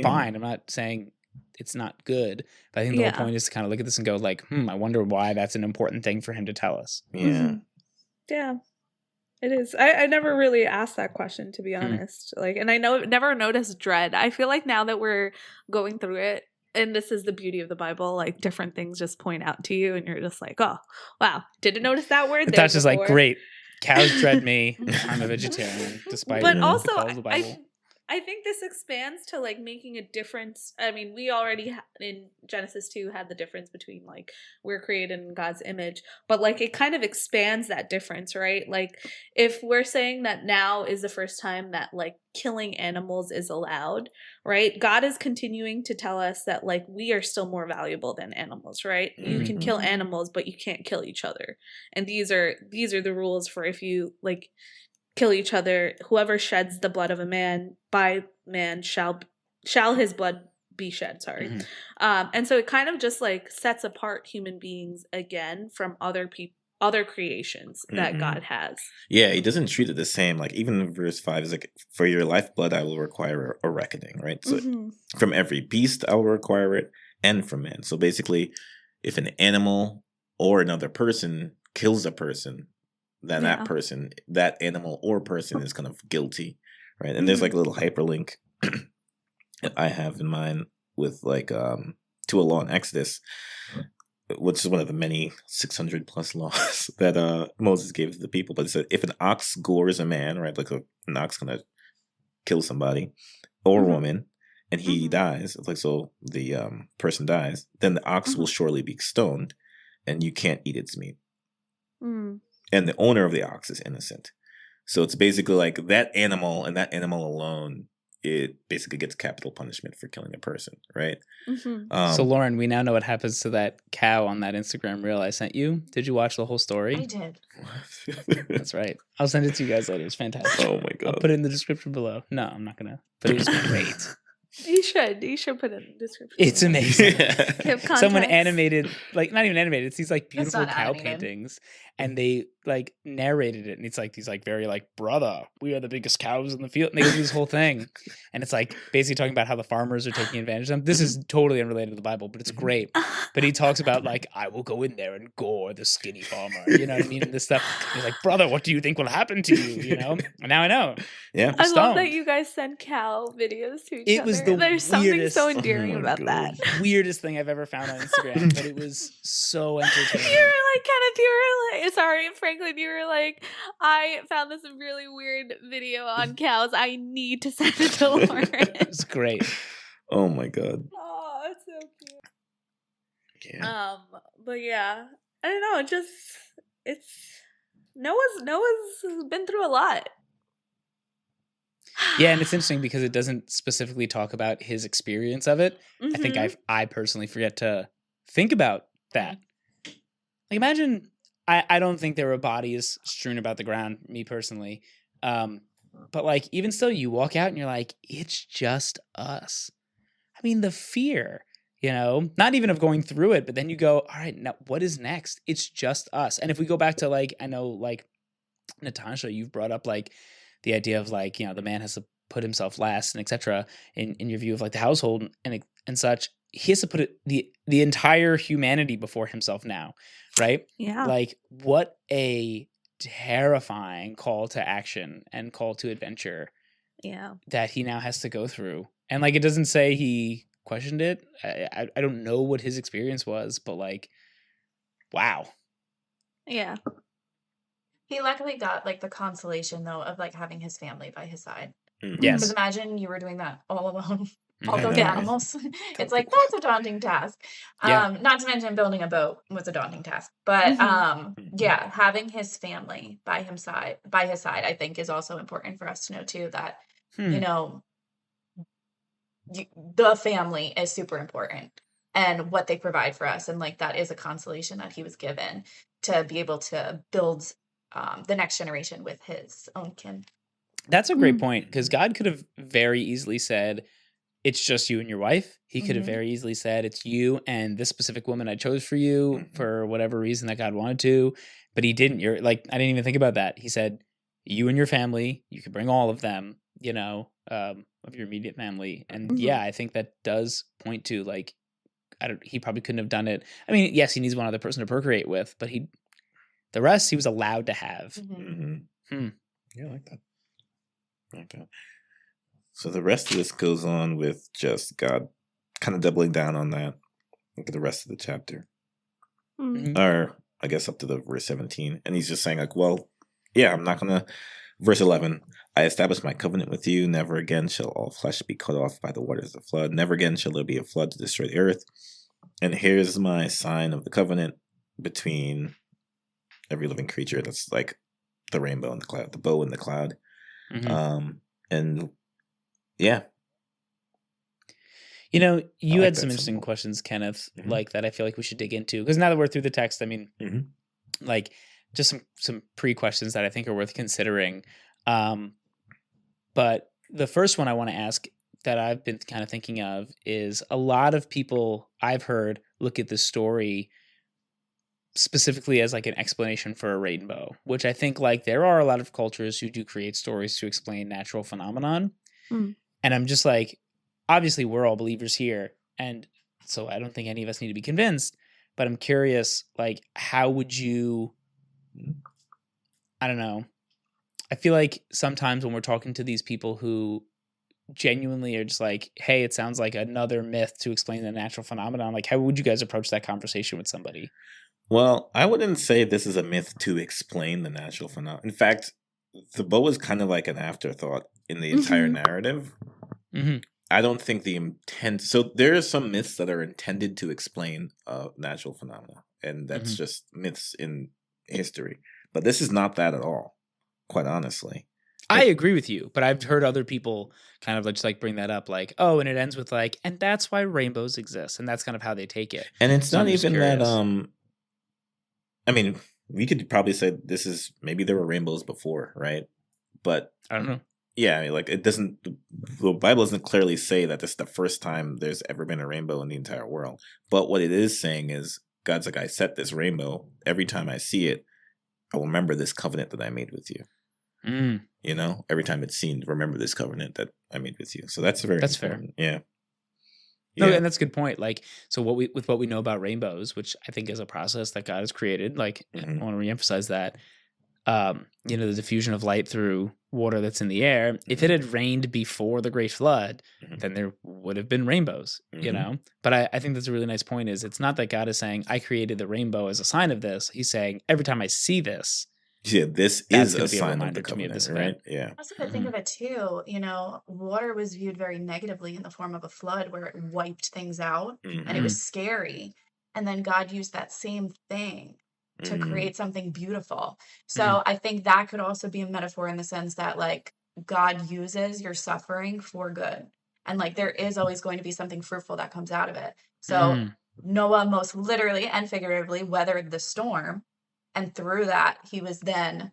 fine. I'm not saying it's not good, but I think the whole point is to kind of look at this and go like, I wonder why that's an important thing for him to tell us. Yeah. It is. I never really asked that question, to be honest. Like, and I never noticed dread. I feel like now that we're going through it, and this is the beauty of the Bible, like different things just point out to you and you're just like, oh, wow, didn't notice that word there. Natasha's like, great. Cows dread me. I'm a vegetarian, despite but the also calls of the Bible. I think this expands to like making a difference. I mean, we already in Genesis 2 had the difference between like we're created in God's image, but like it kind of expands that difference, right? Like if we're saying that now is the first time that like killing animals is allowed, right? God is continuing to tell us that like we are still more valuable than animals, right? You can kill animals, but you can't kill each other. And these are the rules for if you like kill each other. Whoever sheds the blood of a man, by man shall his blood be shed. Sorry. And so it kind of just like sets apart human beings again from other creations that God has. Yeah, he doesn't treat it the same. Like even in verse 5 is like, for your lifeblood I will require a reckoning, right? So from every beast I will require it, and from man. So basically, if an animal or another person kills a person, then that person, that animal or person is kind of guilty, right? And there's like a little hyperlink that I have in mind with like to a law in Exodus, which is one of the many 600 plus laws that Moses gave to the people. But it said if an ox gores a man, right, like an ox gonna kill somebody or a woman, and he dies, it's like so the person dies, then the ox will surely be stoned, and you can't eat its meat. And the owner of the ox is innocent. So it's basically like that animal and that animal alone, it basically gets capital punishment for killing a person, right? So Lauren, we now know what happens to that cow on that Instagram reel I sent you. Did you watch the whole story? I did. That's right. I'll send it to you guys later. It's fantastic. Oh my God. I'll put it in the description below. No, I'm not going to. But it was great. You should put it in the description. It's amazing. Someone Context. animated, like not even animated. It's these like beautiful not cow animated. paintings, and they like narrated it, and it's like these like very like, brother, we are the biggest cows in the field, and they go through this whole thing, and it's like basically talking about how the farmers are taking advantage of them. This is totally unrelated to the Bible, but it's great. But he talks about like, I will go in there and gore the skinny farmer. You know what I mean? And this stuff. He's like, brother, what do you think will happen to you? You know? And now I know. Yeah. I love that you guys send cow videos to each other. Was the There's something weirdest, so endearing about that. Weirdest thing I've ever found on Instagram, but it was so entertaining. You were like, sorry, Franklin, you were like, I found this really weird video on cows. I need to send it to Lauren. It's great. Oh my God. Oh, it's so cute. Yeah. But yeah, I don't know. Noah's been through a lot. Yeah, and it's interesting because it doesn't specifically talk about his experience of it. I think I personally forget to think about that. Like imagine, I don't think there were bodies strewn about the ground, me personally. But like even still, you walk out and you're like, it's just us. I mean, the fear, you know, not even of going through it, but then you go, all right, now what is next? It's just us. And if we go back to like, I know like Natasha, you've brought up like the idea of like, you know, the man has to put himself last and etc. In your view of like the household and such, he has to put the entire humanity before himself now, right? Yeah. Like what a terrifying call to action and call to adventure. Yeah. That he now has to go through. And like it doesn't say he questioned it. I don't know what his experience was, but like, wow. Yeah. He luckily got like the consolation though of like having his family by his side. Yes. Because imagine you were doing that all alone. All those Yeah. animals. It's like that's a daunting task. Yeah. Not to mention building a boat was a daunting task. But yeah, having his family by his side, I think is also important for us to know too that you know the family is super important and what they provide for us, and like that is a consolation that he was given to be able to build the next generation with his own kin. That's a great point, because God could have very easily said, it's just you and your wife. He could have very easily said, it's you and this specific woman I chose for you for whatever reason that God wanted to, but he didn't. You're like, I didn't even think about that. He said, you and your family, you could bring all of them, you know, of your immediate family. And yeah, I think that does point to like, he probably couldn't have done it. I mean, yes, he needs one other person to procreate with, but the rest he was allowed to have. Yeah, I like that. Okay. So the rest of this goes on with just God kind of doubling down on that for the rest of the chapter. Mm-hmm. Or I guess up to the verse 17. And he's just saying like, well, yeah, I'm not going to. Verse 11, I establish my covenant with you. Never again shall all flesh be cut off by the waters of the flood. Never again shall there be a flood to destroy the earth. And here's my sign of the covenant between every living creature. That's like the rainbow and the cloud, the bow and the cloud. And yeah. You know, you like had that some interesting symbol. questions, Kenneth, like that I feel like we should dig into. Because now that we're through the text, I mean, like just some pre-questions that I think are worth considering. But the first one I want to ask that I've been kind of thinking of is a lot of people I've heard look at this story specifically as like an explanation for a rainbow, which I think like there are a lot of cultures who do create stories to explain natural phenomenon. And I'm just like, obviously we're all believers here. And so I don't think any of us need to be convinced, but I'm curious, like, how would you, I don't know. I feel like sometimes when we're talking to these people who genuinely are just like, hey, it sounds like another myth to explain the natural phenomenon. Like, how would you guys approach that conversation with somebody? Well, I wouldn't say this is a myth to explain the natural phenomenon. In fact, the bow is kind of like an afterthought in the entire narrative. I don't think the intent. So there are some myths that are intended to explain natural phenomena, and that's just myths in history. But this is not that at all, quite honestly. I agree with you, but I've heard other people kind of just like bring that up, like, oh, and it ends with like, and that's why rainbows exist, and that's kind of how they take it. And it's not even that. I mean, we could probably say this is maybe there were rainbows before, right? But I don't know. Yeah, I mean, like it doesn't. The Bible doesn't clearly say that this is the first time there's ever been a rainbow in the entire world. But what it is saying is, God's like, I set this rainbow. Every time I see it, I will remember this covenant that I made with you. You know, every time it's seen, remember this covenant that I made with you. So that's that's important. fair. Yeah. No, and that's a good point. Like, so with what we know about rainbows, which I think is a process that God has created, like I want to reemphasize that, you know, the diffusion of light through water that's in the air. If it had rained before the Great Flood, then there would have been rainbows, you know? But I think that's a really nice point is it's not that God is saying, I created the rainbow as a sign of this. He's saying, every time I see this, this is a sign of the covenant, right? Yeah. Also, to think of it too, you know, water was viewed very negatively in the form of a flood where it wiped things out and it was scary. And then God used that same thing to create something beautiful. So I think that could also be a metaphor in the sense that like God uses your suffering for good. And like there is always going to be something fruitful that comes out of it. So Noah most literally and figuratively weathered the storm. And through that, he was then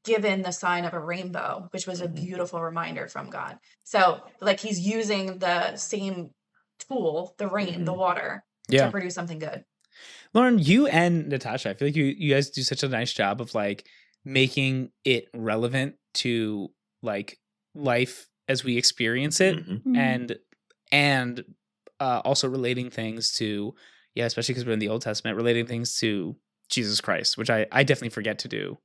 given the sign of a rainbow, which was a beautiful reminder from God. So like he's using the same tool, the rain, the water, to produce something good. Lauren, you and Natasha, I feel like you guys do such a nice job of like making it relevant to like life as we experience it, and also relating things to especially because we're in the Old Testament, relating things to Jesus Christ, which I definitely forget to do.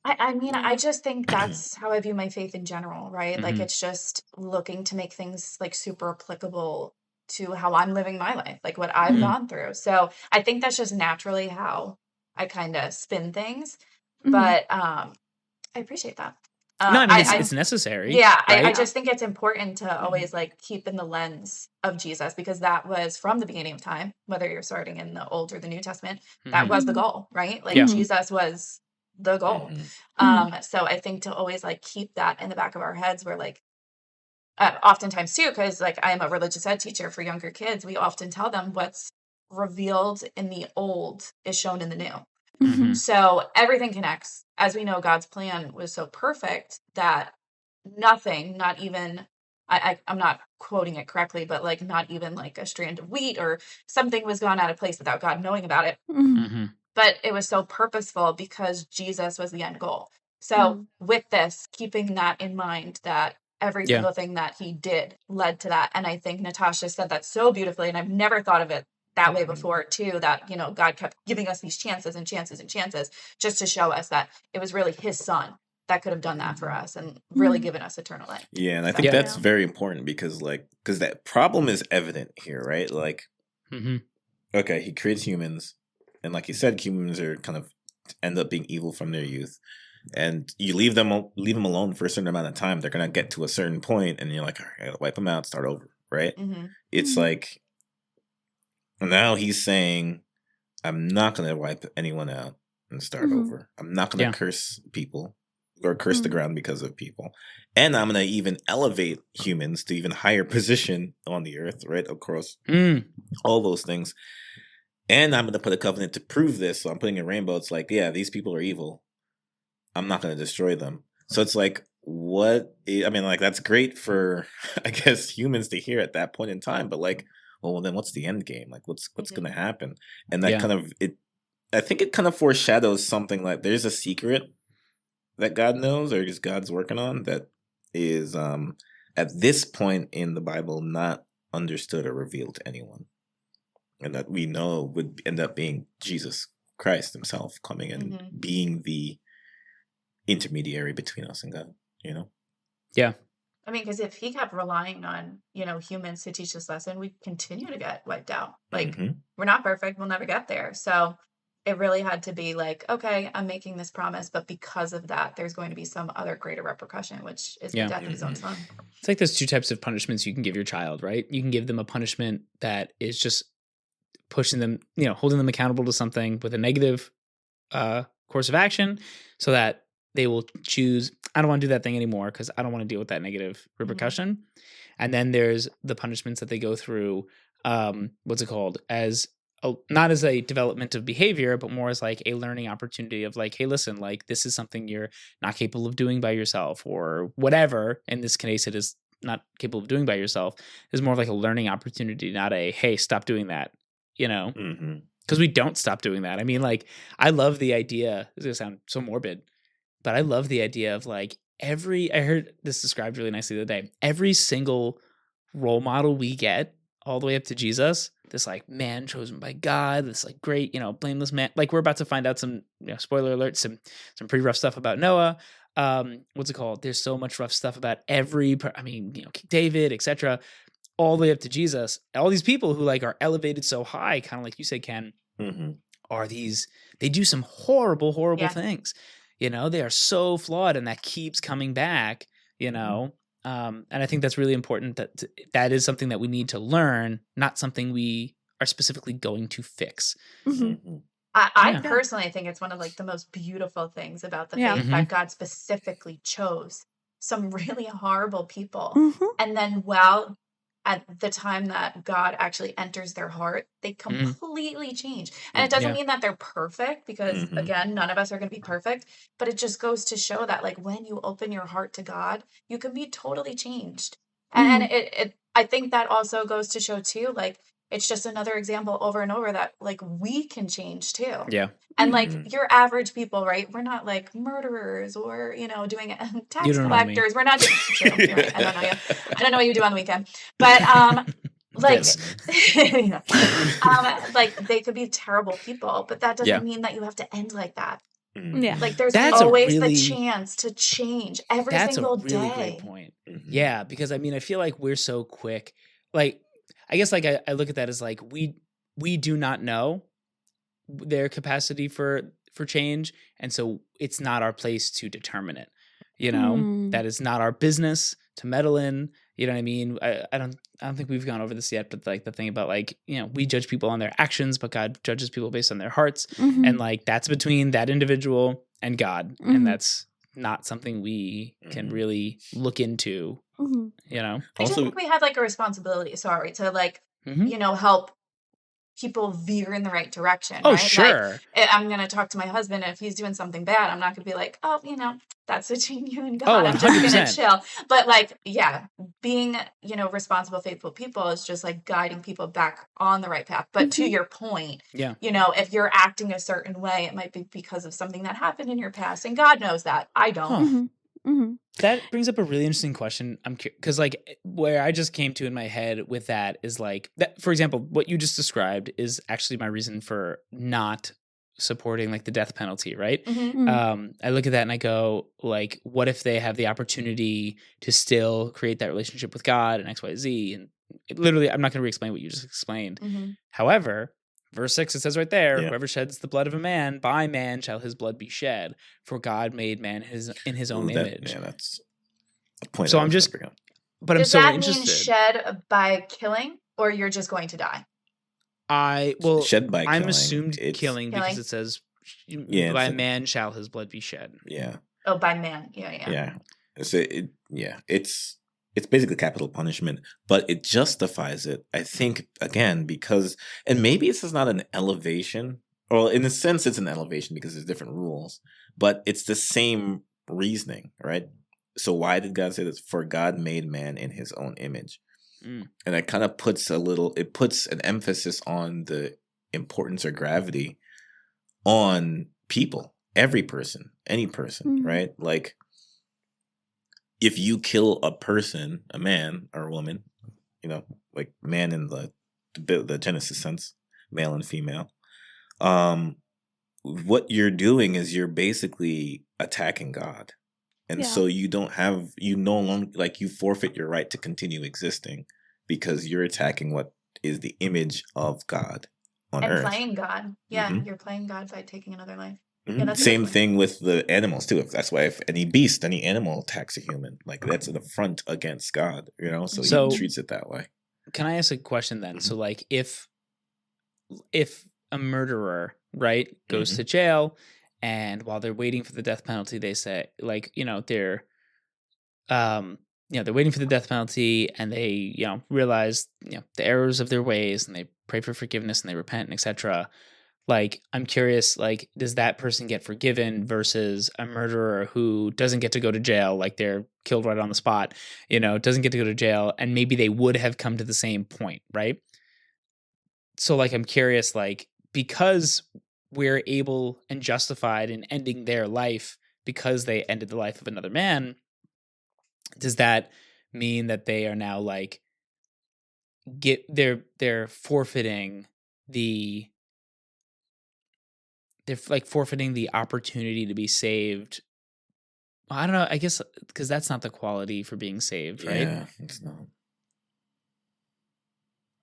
I mean, I just think that's how I view my faith in general, right? Like it's just looking to make things like super applicable to how I'm living my life, like what I've gone through. So I think that's just naturally how I kind of spin things. But I appreciate that. No, I mean, it's necessary. Yeah, right? I just think it's important to always like keep in the lens of Jesus because that was from the beginning of time, whether you're starting in the Old or the New Testament, that was the goal, right? Like Jesus was the goal. So I think to always like keep that in the back of our heads where like oftentimes too, because like I am a religious ed teacher for younger kids, we often tell them what's revealed in the old is shown in the new. So everything connects. As we know, God's plan was so perfect that nothing, not even, I'm not quoting it correctly, but like not even like a strand of wheat or something was gone out of place without God knowing about it. But it was so purposeful because Jesus was the end goal. So with this, keeping that in mind that every single thing that he did led to that. And I think Natasha said that so beautifully, and I've never thought of it that way before too, that, you know, God kept giving us these chances and chances and chances just to show us that it was really his son that could have done that for us and really given us eternal life. Yeah, and I think that's very important because that problem is evident here, right? Like, okay, he creates humans, and like you said, humans are kind of end up being evil from their youth, and you leave them alone for a certain amount of time, they're gonna get to a certain point, and you're like, all right, I gotta wipe them out, start over, right? It's like now he's saying, I'm not gonna wipe anyone out and start over. I'm not gonna curse people or curse the ground because of people. And I'm going to even elevate humans to even higher position on the earth, right? Of course, all those things. And I'm going to put a covenant to prove this. So I'm putting a rainbow. It's like, yeah, these people are evil. I'm not going to destroy them. So it's like, that's great for, I guess, humans to hear at that point in time. But like, well, then what's the end game? Like, what's going to happen? And that I think it kind of foreshadows something like there's a secret that God knows or just God's working on that is at this point in the Bible not understood or revealed to anyone, and that we know would end up being Jesus Christ himself coming and being the intermediary between us and God, I mean, because if he kept relying on humans to teach this lesson, we'd continue to get wiped out. Like we're not perfect, we'll never get there. So it really had to be like, okay, I'm making this promise, but because of that, there's going to be some other greater repercussion, which is the death of his own son. It's like there's two types of punishments you can give your child, right? You can give them a punishment that is just pushing them, holding them accountable to something with a negative course of action so that they will choose, I don't want to do that thing anymore because I don't want to deal with that negative repercussion. And then there's the punishments that they go through, not as a development of behavior, but more as like a learning opportunity of like, hey, listen, like this is something you're not capable of doing by yourself or whatever. In this case, it is not capable of doing by yourself. It's more of like a learning opportunity, not a, hey, stop doing that, because we don't stop doing that. I mean, like, I love the idea, this is going to sound so morbid, but I love the idea of like I heard this described really nicely the other day, every single role model we get all the way up to Jesus, this like man chosen by God, this like great, blameless man. Like we're about to find out some, spoiler alert, some pretty rough stuff about Noah. There's so much rough stuff about King David, etc. All the way up to Jesus. All these people who like are elevated so high, kind of like you said, Ken, they do some horrible things. They are so flawed, and that keeps coming back, and I think that's really important that is something that we need to learn, not something we are specifically going to fix. I personally think it's one of like the most beautiful things about the faith that God specifically chose some really horrible people. And then at the time that God actually enters their heart, they completely change. And it doesn't mean that they're perfect because, again, none of us are going to be perfect. But it just goes to show that, like, when you open your heart to God, you can be totally changed. And I think that also goes to show, too, like, it's just another example over and over that, like, we can change, too. Yeah. And, like, your average people, right? We're not, like, murderers or, doing tax collectors. We're not doing true. Right. I don't know you. I don't know what you do on the weekend. But, like, like, they could be terrible people, but that doesn't mean that you have to end like that. Yeah. Like, there's always the chance to change every single day. That's a really great point. Yeah, because, I feel like we're so quick. Like, I guess like I look at that as like we do not know their capacity for change, and so it's not our place to determine it. That is not our business to meddle in. You know what I mean? I don't think we've gone over this yet, but like the thing about like we judge people on their actions, but God judges people based on their hearts, and like that's between that individual and God, and that's not something we can really look into. I just think we have like a responsibility, to like, help people veer in the right direction. Oh, right? sure. Like, I'm going to talk to my husband, and if he's doing something bad, I'm not going to be like, oh, that's between you and God. Oh, I'm just going to chill. But like, being, responsible, faithful people is just like guiding people back on the right path. But to your point, if you're acting a certain way, it might be because of something that happened in your past, and God knows that. I don't. That brings up a really interesting question. Because like where I just came to in my head with that is like that, for example, what you just described is actually my reason for not supporting like the death penalty, right? Mm-hmm. I look at that and I go, like, what if they have the opportunity to still create that relationship with God and XYZ? And literally, I'm not going to re-explain what you just explained. Mm-hmm. However, verse 6, it says right there, Yeah. whoever sheds the blood of a man, by man shall his blood be shed, for God made man in his own image. Yeah, that's a point. So I'm just, but I'm Does so that interested. mean shed by killing, or you're just going to die? Shed by I'm killing, assumed it's- killing because Killing? it says, Yeah, by it's a- man shall his blood be shed. Yeah. Oh, by man. Yeah. So it's basically capital punishment, but it justifies it, I think, again, because, and maybe this is not an elevation, or in a sense it's an elevation because there's different rules, but it's the same reasoning, right? So why did God say this? For God made man in his own image. And it kind of puts an emphasis on the importance or gravity on people, every person, any person, right? Like, if you kill a person, a man or a woman, like man in the Genesis sense, male and female, what you're doing is you're basically attacking God. And so you no longer, like, you forfeit your right to continue existing because you're attacking what is the image of God on earth. And playing God. Yeah, you're playing God by taking another life. Yeah, that's Same thing with the animals too. That's why if any beast, any animal attacks a human, like, that's an affront against God, so he treats it that way. Can I ask a question then? So like if a murderer, right, goes to jail, and while they're waiting for the death penalty, they say, like, they're they're waiting for the death penalty, and they realize the errors of their ways, and they pray for forgiveness and they repent and etc. Like, I'm curious, like, does that person get forgiven versus a murderer who doesn't get to go to jail, like they're killed right on the spot, doesn't get to go to jail, and maybe they would have come to the same point, right? So, like, I'm curious, like, because we're able and justified in ending their life because they ended the life of another man, does that mean that they are now, like, they're forfeiting the opportunity to be saved? Well, I don't know. I guess because that's not the quality for being saved, right? Yeah, it's not.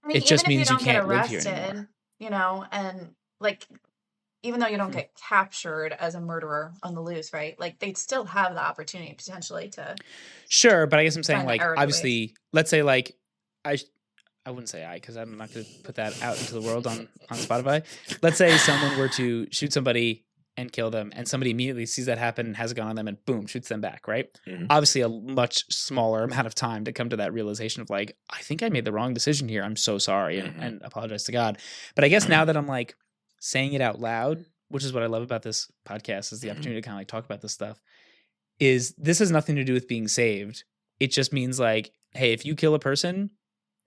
I mean, it just even means if you can't live here arrested, anymore. and like, even though you don't get captured as a murderer on the loose, right? Like, they'd still have the opportunity potentially to. Sure, but I guess I'm saying, find the like, error of the obviously, let's say, like, I wouldn't say because I'm not going to put that out into the world on Spotify. Let's say someone were to shoot somebody and kill them, and somebody immediately sees that happen and has a gun on them and boom, shoots them back, right? Obviously a much smaller amount of time to come to that realization of, like, I think I made the wrong decision here. I'm so sorry, and apologize to God. But I guess now that I'm, like, saying it out loud, which is what I love about this podcast, is the opportunity to kind of, like, talk about this stuff, is this has nothing to do with being saved. It just means, like, hey, if you kill a person,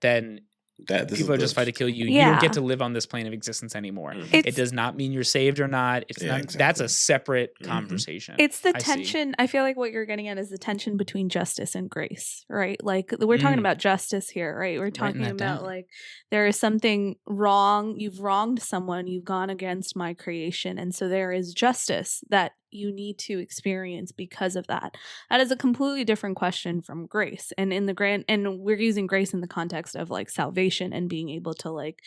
then people are justified to kill you. You don't get to live on this plane of existence anymore. It does not mean you're saved or not. It's not. Exactly. That's a separate conversation. It's the tension. I feel like what you're getting at is the tension between justice and grace, right? Like, we're talking about justice here, right? We're talking about like, there is something wrong. You've wronged someone. You've gone against my creation. And so there is justice that you need to experience because of that. That is a completely different question from grace. And and we're using grace in the context of, like, salvation and being able to, like,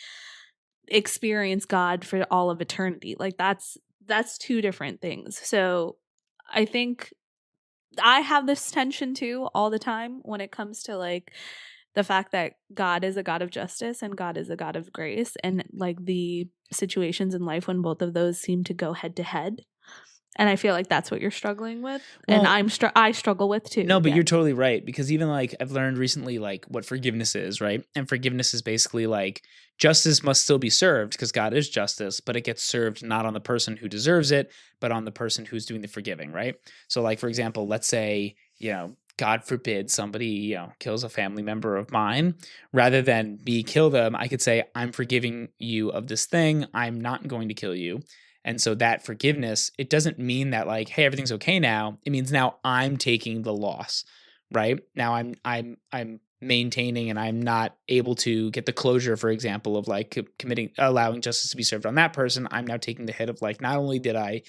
experience God for all of eternity. Like, that's two different things. So I think I have this tension too all the time when it comes to, like, the fact that God is a God of justice and God is a God of grace, and, like, the situations in life when both of those seem to go head to head. And I feel like that's what you're struggling with. Well, and I struggle with too. No, but you're totally right. Because even, like, I've learned recently, like, what forgiveness is, right? And forgiveness is basically, like, justice must still be served because God is justice, but it gets served not on the person who deserves it, but on the person who's doing the forgiving, right? So, like, for example, let's say, God forbid somebody, kills a family member of mine. Rather than me kill them, I could say, I'm forgiving you of this thing. I'm not going to kill you. And so that forgiveness, it doesn't mean that, like, hey, everything's okay now. It means now I'm taking the loss, right? Now I'm maintaining and I'm not able to get the closure, for example, of like allowing justice to be served on that person, I'm now taking the hit of like, not only did I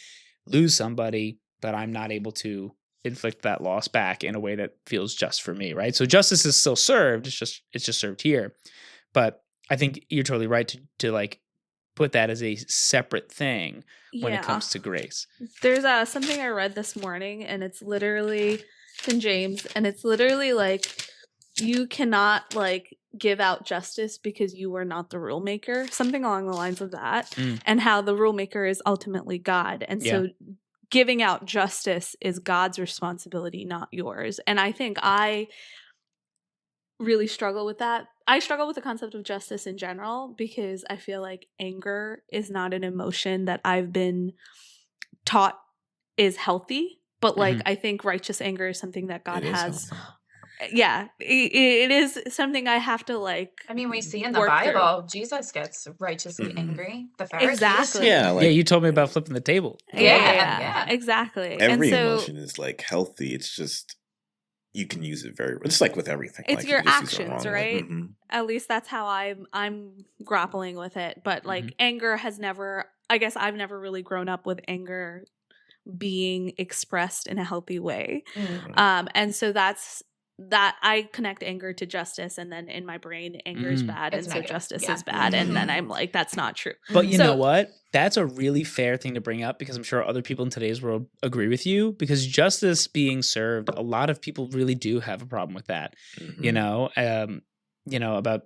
lose somebody, but I'm not able to inflict that loss back in a way that feels just for me, right? So justice is still served. It's just served here. But I think you're totally right to like put that as a separate thing when it comes to grace. There's something I read this morning, and it's literally in James, and it's literally like, you cannot like give out justice because you were not the rule maker, something along the lines of that, and how the rule maker is ultimately God. And so giving out justice is God's responsibility, not yours. And I think I really struggle with that. I struggle with the concept of justice in general because I feel like anger is not an emotion that I've been taught is healthy. But like, I think righteous anger is something that God has. Yeah, it is something I have to like. I mean, we see in the Bible, Jesus gets righteously angry. The Pharisees. Exactly. Yeah, you told me about flipping the table. Yeah, exactly. Every emotion is like healthy. It's just you can use it it's like with everything. It's like, your actions, right? At least that's how I'm grappling with it. But like anger has never. I guess I've never really grown up with anger being expressed in a healthy way, and so that's. That I connect anger to justice, and then in my brain, anger is bad, and so justice is bad, and then I'm like, that's not true. But you know what? That's a really fair thing to bring up because I'm sure other people in today's world agree with you. Because justice being served, a lot of people really do have a problem with that. You know, about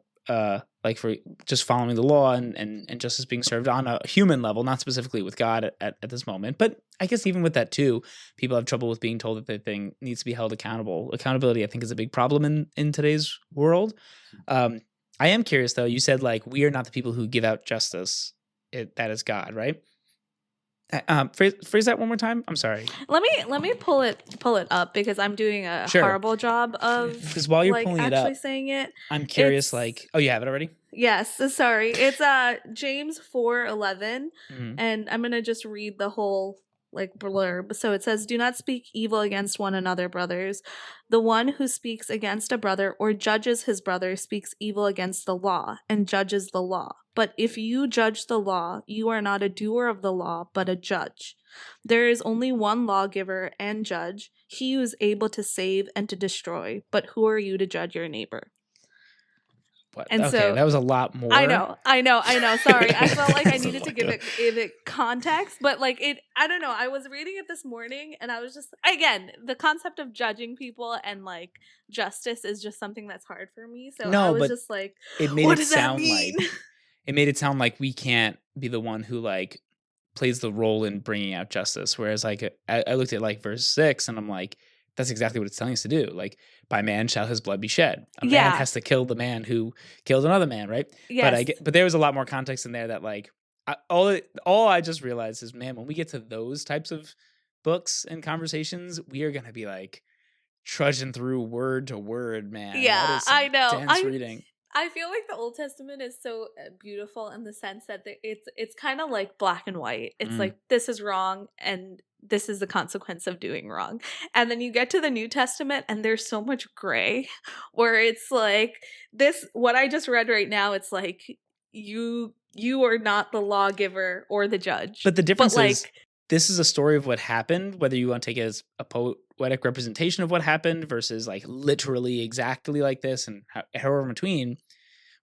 like for just following the law and justice being served on a human level, not specifically with God at this moment. But I guess even with that too, people have trouble with being told that the thing needs to be held accountable. Accountability, I think, is a big problem in today's world. I am curious though. You said like we are not the people who give out justice. That is God, right? Phrase that one more time. I'm sorry. Let me pull it up because I'm doing a horrible job of because while you're pulling it up, saying it. I'm curious. Like, oh, you have it already? Yes. Sorry. It's James 4:11, and I'm gonna just read the whole like blurb. So it says, "Do not speak evil against one another, brothers. The one who speaks against a brother or judges his brother speaks evil against the law and judges the law. But if you judge the law, you are not a doer of the law, but a judge. There is only one lawgiver and judge, he who is able to save and to destroy. But who are you to judge your neighbor?" What? And okay, so that was a lot more. I know. Sorry, I felt like I needed to give it context, but like I don't know. I was reading it this morning, and I was just again the concept of judging people and like justice is just something that's hard for me. So I was just like, what does that mean? It made it sound like we can't be the one who like plays the role in bringing out justice. Whereas like I looked at like verse 6, and I'm like, that's exactly what it's telling us to do. Like, by man shall his blood be shed. A man has to kill the man who killed another man, right? Yes. But there was a lot more context in there that like all I just realized is, man, when we get to those types of books and conversations, we are gonna be like trudging through word to word, man. Yeah, I know. Dense reading. I feel like the Old Testament is so beautiful in the sense that it's kind of like black and white. It's like this is wrong and this is the consequence of doing wrong. And then you get to the New Testament and there's so much gray where it's like this, what I just read right now, it's like you are not the lawgiver or the judge. But the difference is this is a story of what happened, whether you want to take it as a poetic representation of what happened versus like literally exactly like this and however in between.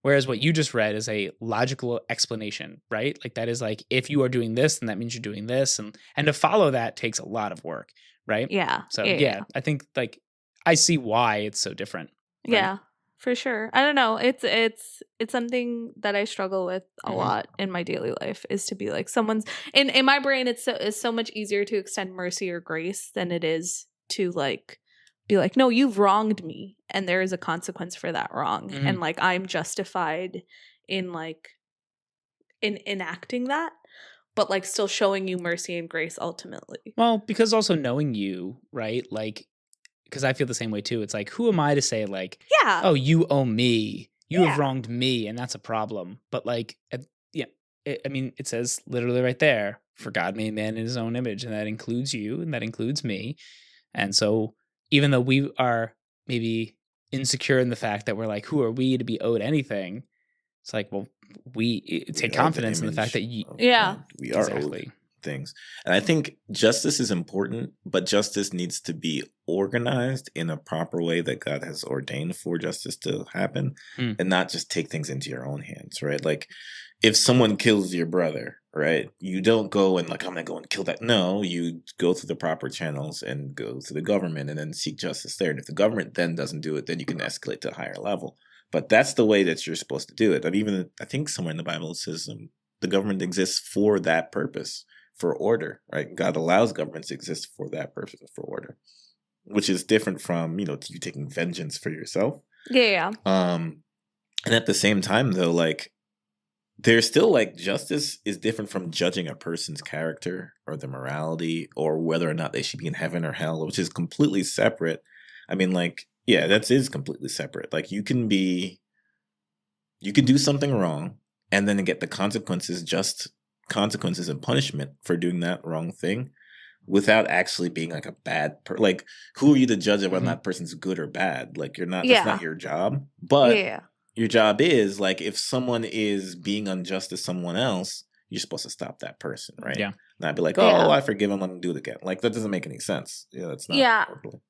Whereas what you just read is a logical explanation, right? Like that is like, if you are doing this, then that means you're doing this. And to follow that takes a lot of work, right? Yeah. So yeah, I think like I see why it's so different. Right? Yeah, for sure. I don't know. It's something that I struggle with a lot in my daily life is to be like someone's in my brain. It's so much easier to extend mercy or grace than it is to like be like, no, you've wronged me and there is a consequence for that wrong. And like, I'm justified in like in enacting that, but like still showing you mercy and grace ultimately. Well, because also knowing you, right? Like, because I feel the same way too. It's like, who am I to say like, oh, you owe me, you have wronged me, and that's a problem. But like, I mean, it says literally right there, for God made man in his own image, and that includes you, and that includes me. And so even though we are maybe insecure in the fact that we're like, who are we to be owed anything? It's like, well, we take confidence in the fact that we are owed things. And I think justice is important, but justice needs to be organized in a proper way that God has ordained for justice to happen, and not just take things into your own hands, right? Like if someone kills your brother, right, you don't go and like, I'm gonna go and kill that. No, you go through the proper channels and go to the government and then seek justice there. And if the government then doesn't do it, then you can escalate to a higher level. But that's the way that you're supposed to do it. I think somewhere in the Bible it says the government exists for that purpose, for order, right? God allows governments to exist for that purpose, for order, which is different from, you taking vengeance for yourself. Yeah. And at the same time, though, like, there's still, like, justice is different from judging a person's character or their morality or whether or not they should be in heaven or hell, which is completely separate. I mean, like, yeah, that is completely separate. Like, you can do something wrong and then get the consequences and punishment for doing that wrong thing without actually being like a bad like, who are you to judge whether that person's good or bad? Like, you're not, that's not your job. But your job is, like, if someone is being unjust to someone else, you're supposed to stop that person, right? Yeah. Not be like, oh, I forgive him, let him do it again. Like, that doesn't make any sense. That's not properly.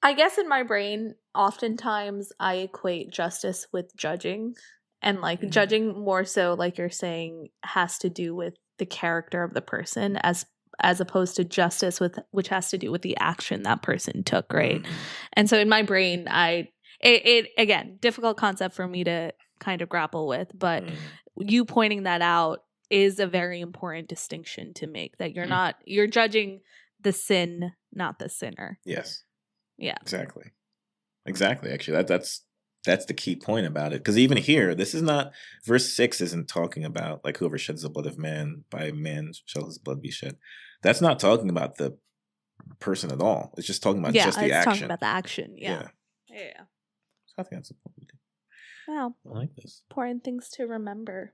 I guess in my brain, oftentimes I equate justice with judging. And like judging more so, like you're saying, has to do with the character of the person as opposed to justice which has to do with the action that person took, right? And so in my brain, it again, difficult concept for me to kind of grapple with, but you pointing that out is a very important distinction to make, that you're judging the sin, not the sinner. Yes. Yeah. Exactly. Actually, that's the key point about it. Because even here, this is not, verse 6 isn't talking about like whoever sheds the blood of man, by man shall his blood be shed. That's not talking about the person at all. It's just talking about just the action. Yeah, it's talking about the action. Yeah. So I think that's important. Wow. I like this. Important things to remember.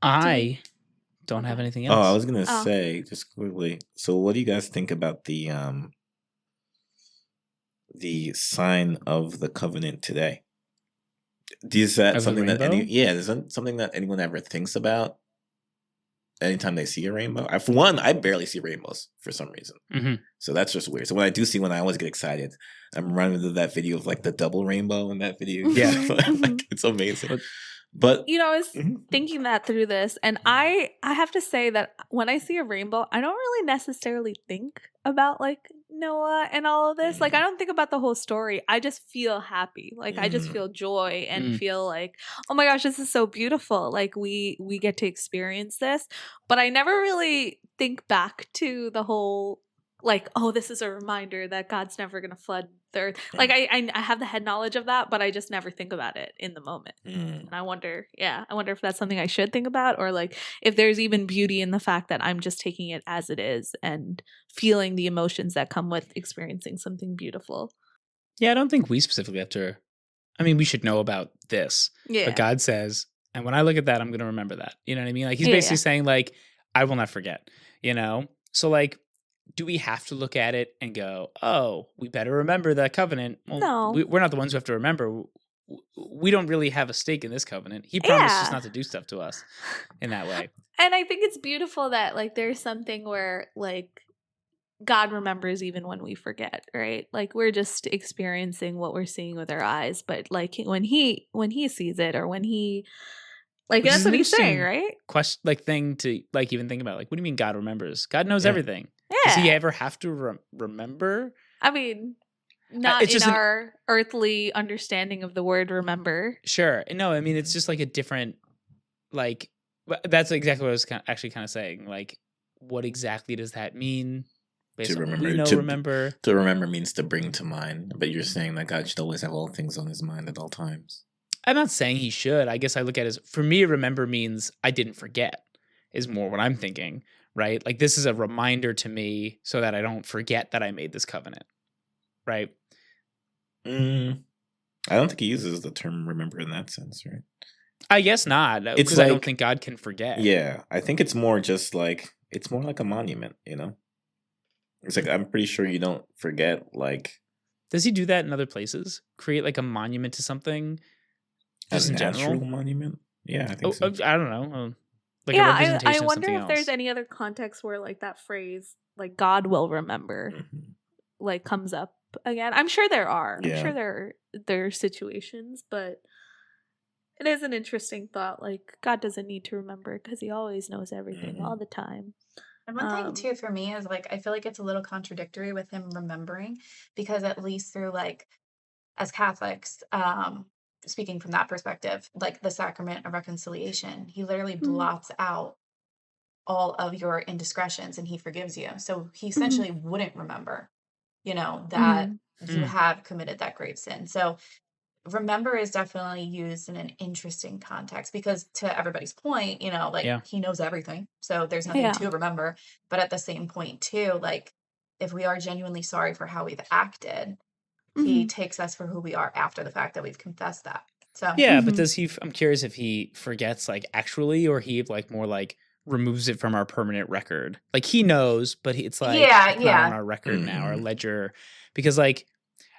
I don't have anything else. Oh, I was gonna say just quickly. So, what do you guys think about the sign of the covenant today? Is that something that is that something that anyone ever thinks about anytime they see a rainbow? For one, I barely see rainbows for some reason, so that's just weird. So when I do see one, I always get excited. I'm running to that video of like the double rainbow in that video. Yeah, like, it's amazing. But I was thinking that through this, and I have to say that when I see a rainbow, I don't really necessarily think about like Noah and all of this. Like, I don't think about the whole story. I just feel happy. Like, I just feel joy and feel like, oh my gosh, this is so beautiful. Like, we get to experience this. But I never really think back to the whole, like, oh, this is a reminder that God's never going to flood the earth. Like, I have the head knowledge of that, but I just never think about it in the moment. And I wonder if that's something I should think about, or like if there's even beauty in the fact that I'm just taking it as it is and feeling the emotions that come with experiencing something beautiful. Yeah, I don't think we specifically have to. I mean, we should know about this. Yeah. But God says, and when I look at that, I'm going to remember that. You know what I mean? Like, he's basically saying, like, I will not forget, So, like, do we have to look at it and go, oh, we better remember that covenant? Well, no. We're not the ones who have to remember. We don't really have a stake in this covenant. He promised us not to do stuff to us in that way. And I think it's beautiful that, like, there's something where, like, God remembers even when we forget, right? Like, we're just experiencing what we're seeing with our eyes. But, like, when he sees it, or when he... Like, that's what he's saying, right? Question, like, thing to, like, even think about. Like, what do you mean God remembers? God knows everything. Yeah. Does he ever have to remember? I mean, not in our earthly understanding of the word remember. Sure. No, I mean, it's just like a different, like, that's exactly what I was actually kind of saying. Like, what exactly does that mean? To remember. To remember means to bring to mind. But you're saying that God should always have all things on his mind at all times. I'm not saying he should. I guess I look at it as, for me, remember means I didn't forget, is more what I'm thinking, right? Like, this is a reminder to me so that I don't forget that I made this covenant, right? I don't think he uses the term remember in that sense, right? I guess not, because like, I don't think God can forget. Yeah, I think it's more just like, it's more like a monument, It's like, I'm pretty sure you don't forget, like... Does he do that in other places? Create like a monument to something? Just in general? Monument? Yeah, I think so. I don't know. Like yeah, a representation I wonder of if something there's else. any other context where like that phrase, like God will remember, like comes up again. I'm sure there are. Yeah. I'm sure there are situations, but it is an interesting thought. Like God doesn't need to remember because he always knows everything all the time. And one thing too for me is like I feel like it's a little contradictory with him remembering, because at least through like as Catholics, speaking from that perspective, like the sacrament of reconciliation, he literally blots out all of your indiscretions and he forgives you. So he essentially wouldn't remember, that you have committed that grave sin. So remember is definitely used in an interesting context, because to everybody's point, he knows everything. So there's nothing to remember. But at the same point too, like if we are genuinely sorry for how we've acted, he takes us for who we are after the fact that we've confessed that. So yeah, but does he? I'm curious if he forgets like actually, or he like more like removes it from our permanent record. Like he knows, but it's like it's not on our record now, our ledger, because like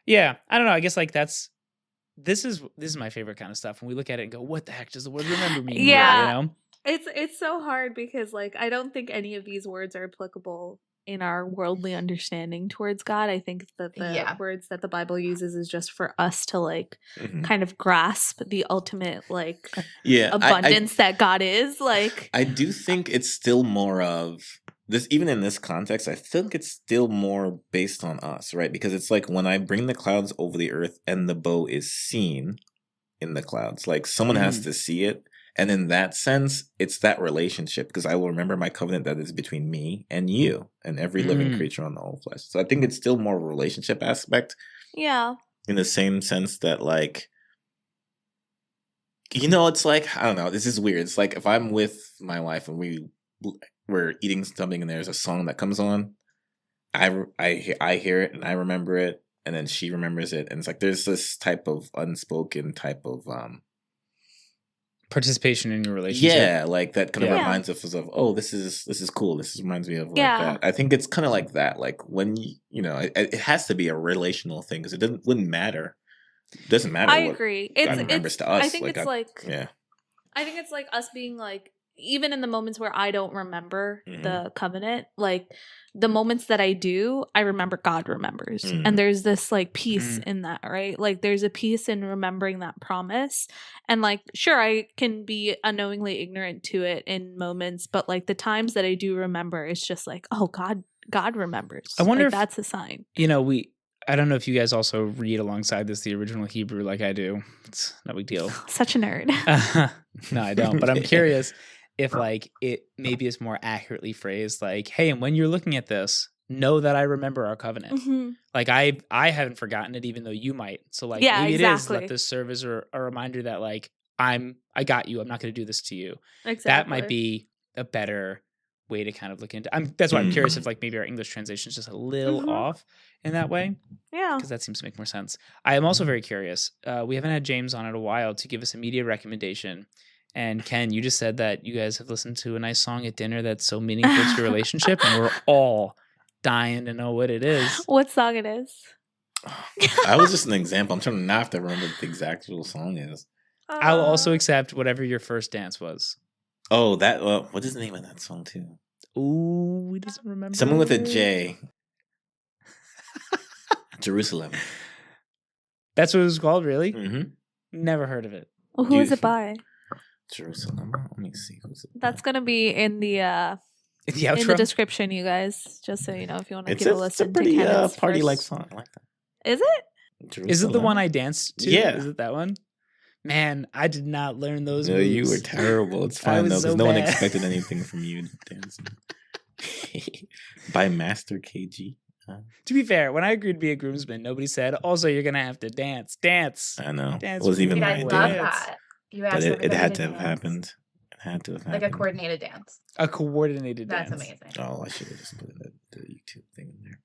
I don't know. I guess like this is my favorite kind of stuff when we look at it and go, what the heck does the word remember mean? Yeah, it's so hard because like I don't think any of these words are applicable in our worldly understanding towards God. I think that the words that the Bible uses is just for us to like kind of grasp the ultimate like abundance that God is. Like I do think it's still more of this, even in this context, I think it's still more based on us, right? Because it's like when I bring the clouds over the earth and the bow is seen in the clouds, like someone has to see it. And in that sense, it's that relationship, because I will remember my covenant that is between me and you and every living creature on the whole flesh. So I think it's still more a relationship aspect. Yeah. In the same sense that like, it's like, I don't know, this is weird. It's like if I'm with my wife and we're eating something and there's a song that comes on, I hear it and I remember it, and then she remembers it. And it's like there's this type of unspoken type of participation in your relationship. Yeah, like that kind of reminds us of, oh, this is cool. This reminds me of like that. I think it's kind of like that. Like when it has to be a relational thing, because it wouldn't matter. It doesn't matter. I agree. God remembers to us. I think it's I think it's like us being like, even in the moments where I don't remember the covenant, like the moments that I do, I remember God remembers. And there's this like peace in that, right? Like there's a peace in remembering that promise. And like, sure, I can be unknowingly ignorant to it in moments, but like the times that I do remember, it's just like, oh, God remembers. I wonder if if that's a sign. I don't know if you guys also read alongside this the original Hebrew like I do. It's no big deal. Such a nerd. No, I don't. But I'm curious if like it maybe is more accurately phrased, like, hey, and when you're looking at this, know that I remember our covenant. Like I haven't forgotten it, even though you might. So like maybe it is, let this serve as a reminder that like I got you. I'm not going to do this to you. Exactly. That might be a better way to kind of look into. That's why I'm curious if like maybe our English translation is just a little off in that way. Yeah, because that seems to make more sense. I am also very curious. We haven't had James on in a while to give us a media recommendation. And Ken, you just said that you guys have listened to a nice song at dinner that's so meaningful to your relationship, and we're all dying to know what it is. What song it is? I was just an example. I'm trying to not have to remember what the exact song is. I'll also accept whatever your first dance was. Oh, what is the name of that song too? Ooh, we doesn't remember. Someone with a J. Jerusalem. That's what it was called, really? Mm-hmm. Never heard of it. Well, who is it by? Jerusalem. Let me see who's it. That's gonna be in the outro? In the description, you guys. Just so you know, if you want to give a listen. It's a pretty party-like song. I like that. Is it? Jerusalem. Is it the one I danced to? Yeah. Is it that one? Man, I did not learn those moves. No, you were terrible. It's fine though, because no one expected anything from you dancing. By Master KG. To be fair, when I agreed to be a groomsman, nobody said, also, you're going to have to dance. I know. Dance it was even I love that. You asked it had to have happened. It had to have happened. Like a coordinated dance. A coordinated dance. That's amazing. Oh, I should have just put the YouTube thing in there.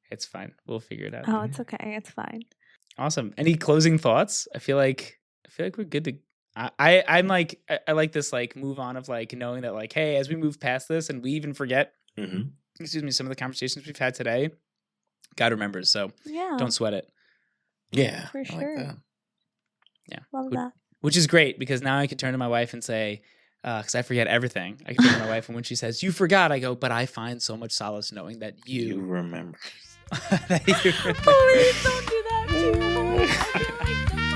It's fine. We'll figure it out. Oh, it's okay. It's fine. Awesome. Any closing thoughts? I feel like we're good to. I'm like I like this like move on of like knowing that like, hey, as we move past this and we even forget some of the conversations we've had today, God remembers. So don't sweat it. Yeah, for sure. Like that. Yeah, Love that. Which is great because now I can turn to my wife and say, because I forget everything. I can turn to my wife, and when she says, "You forgot," I go, "But I find so much solace knowing that you remember." that you remember. Please don't do that to me. I feel like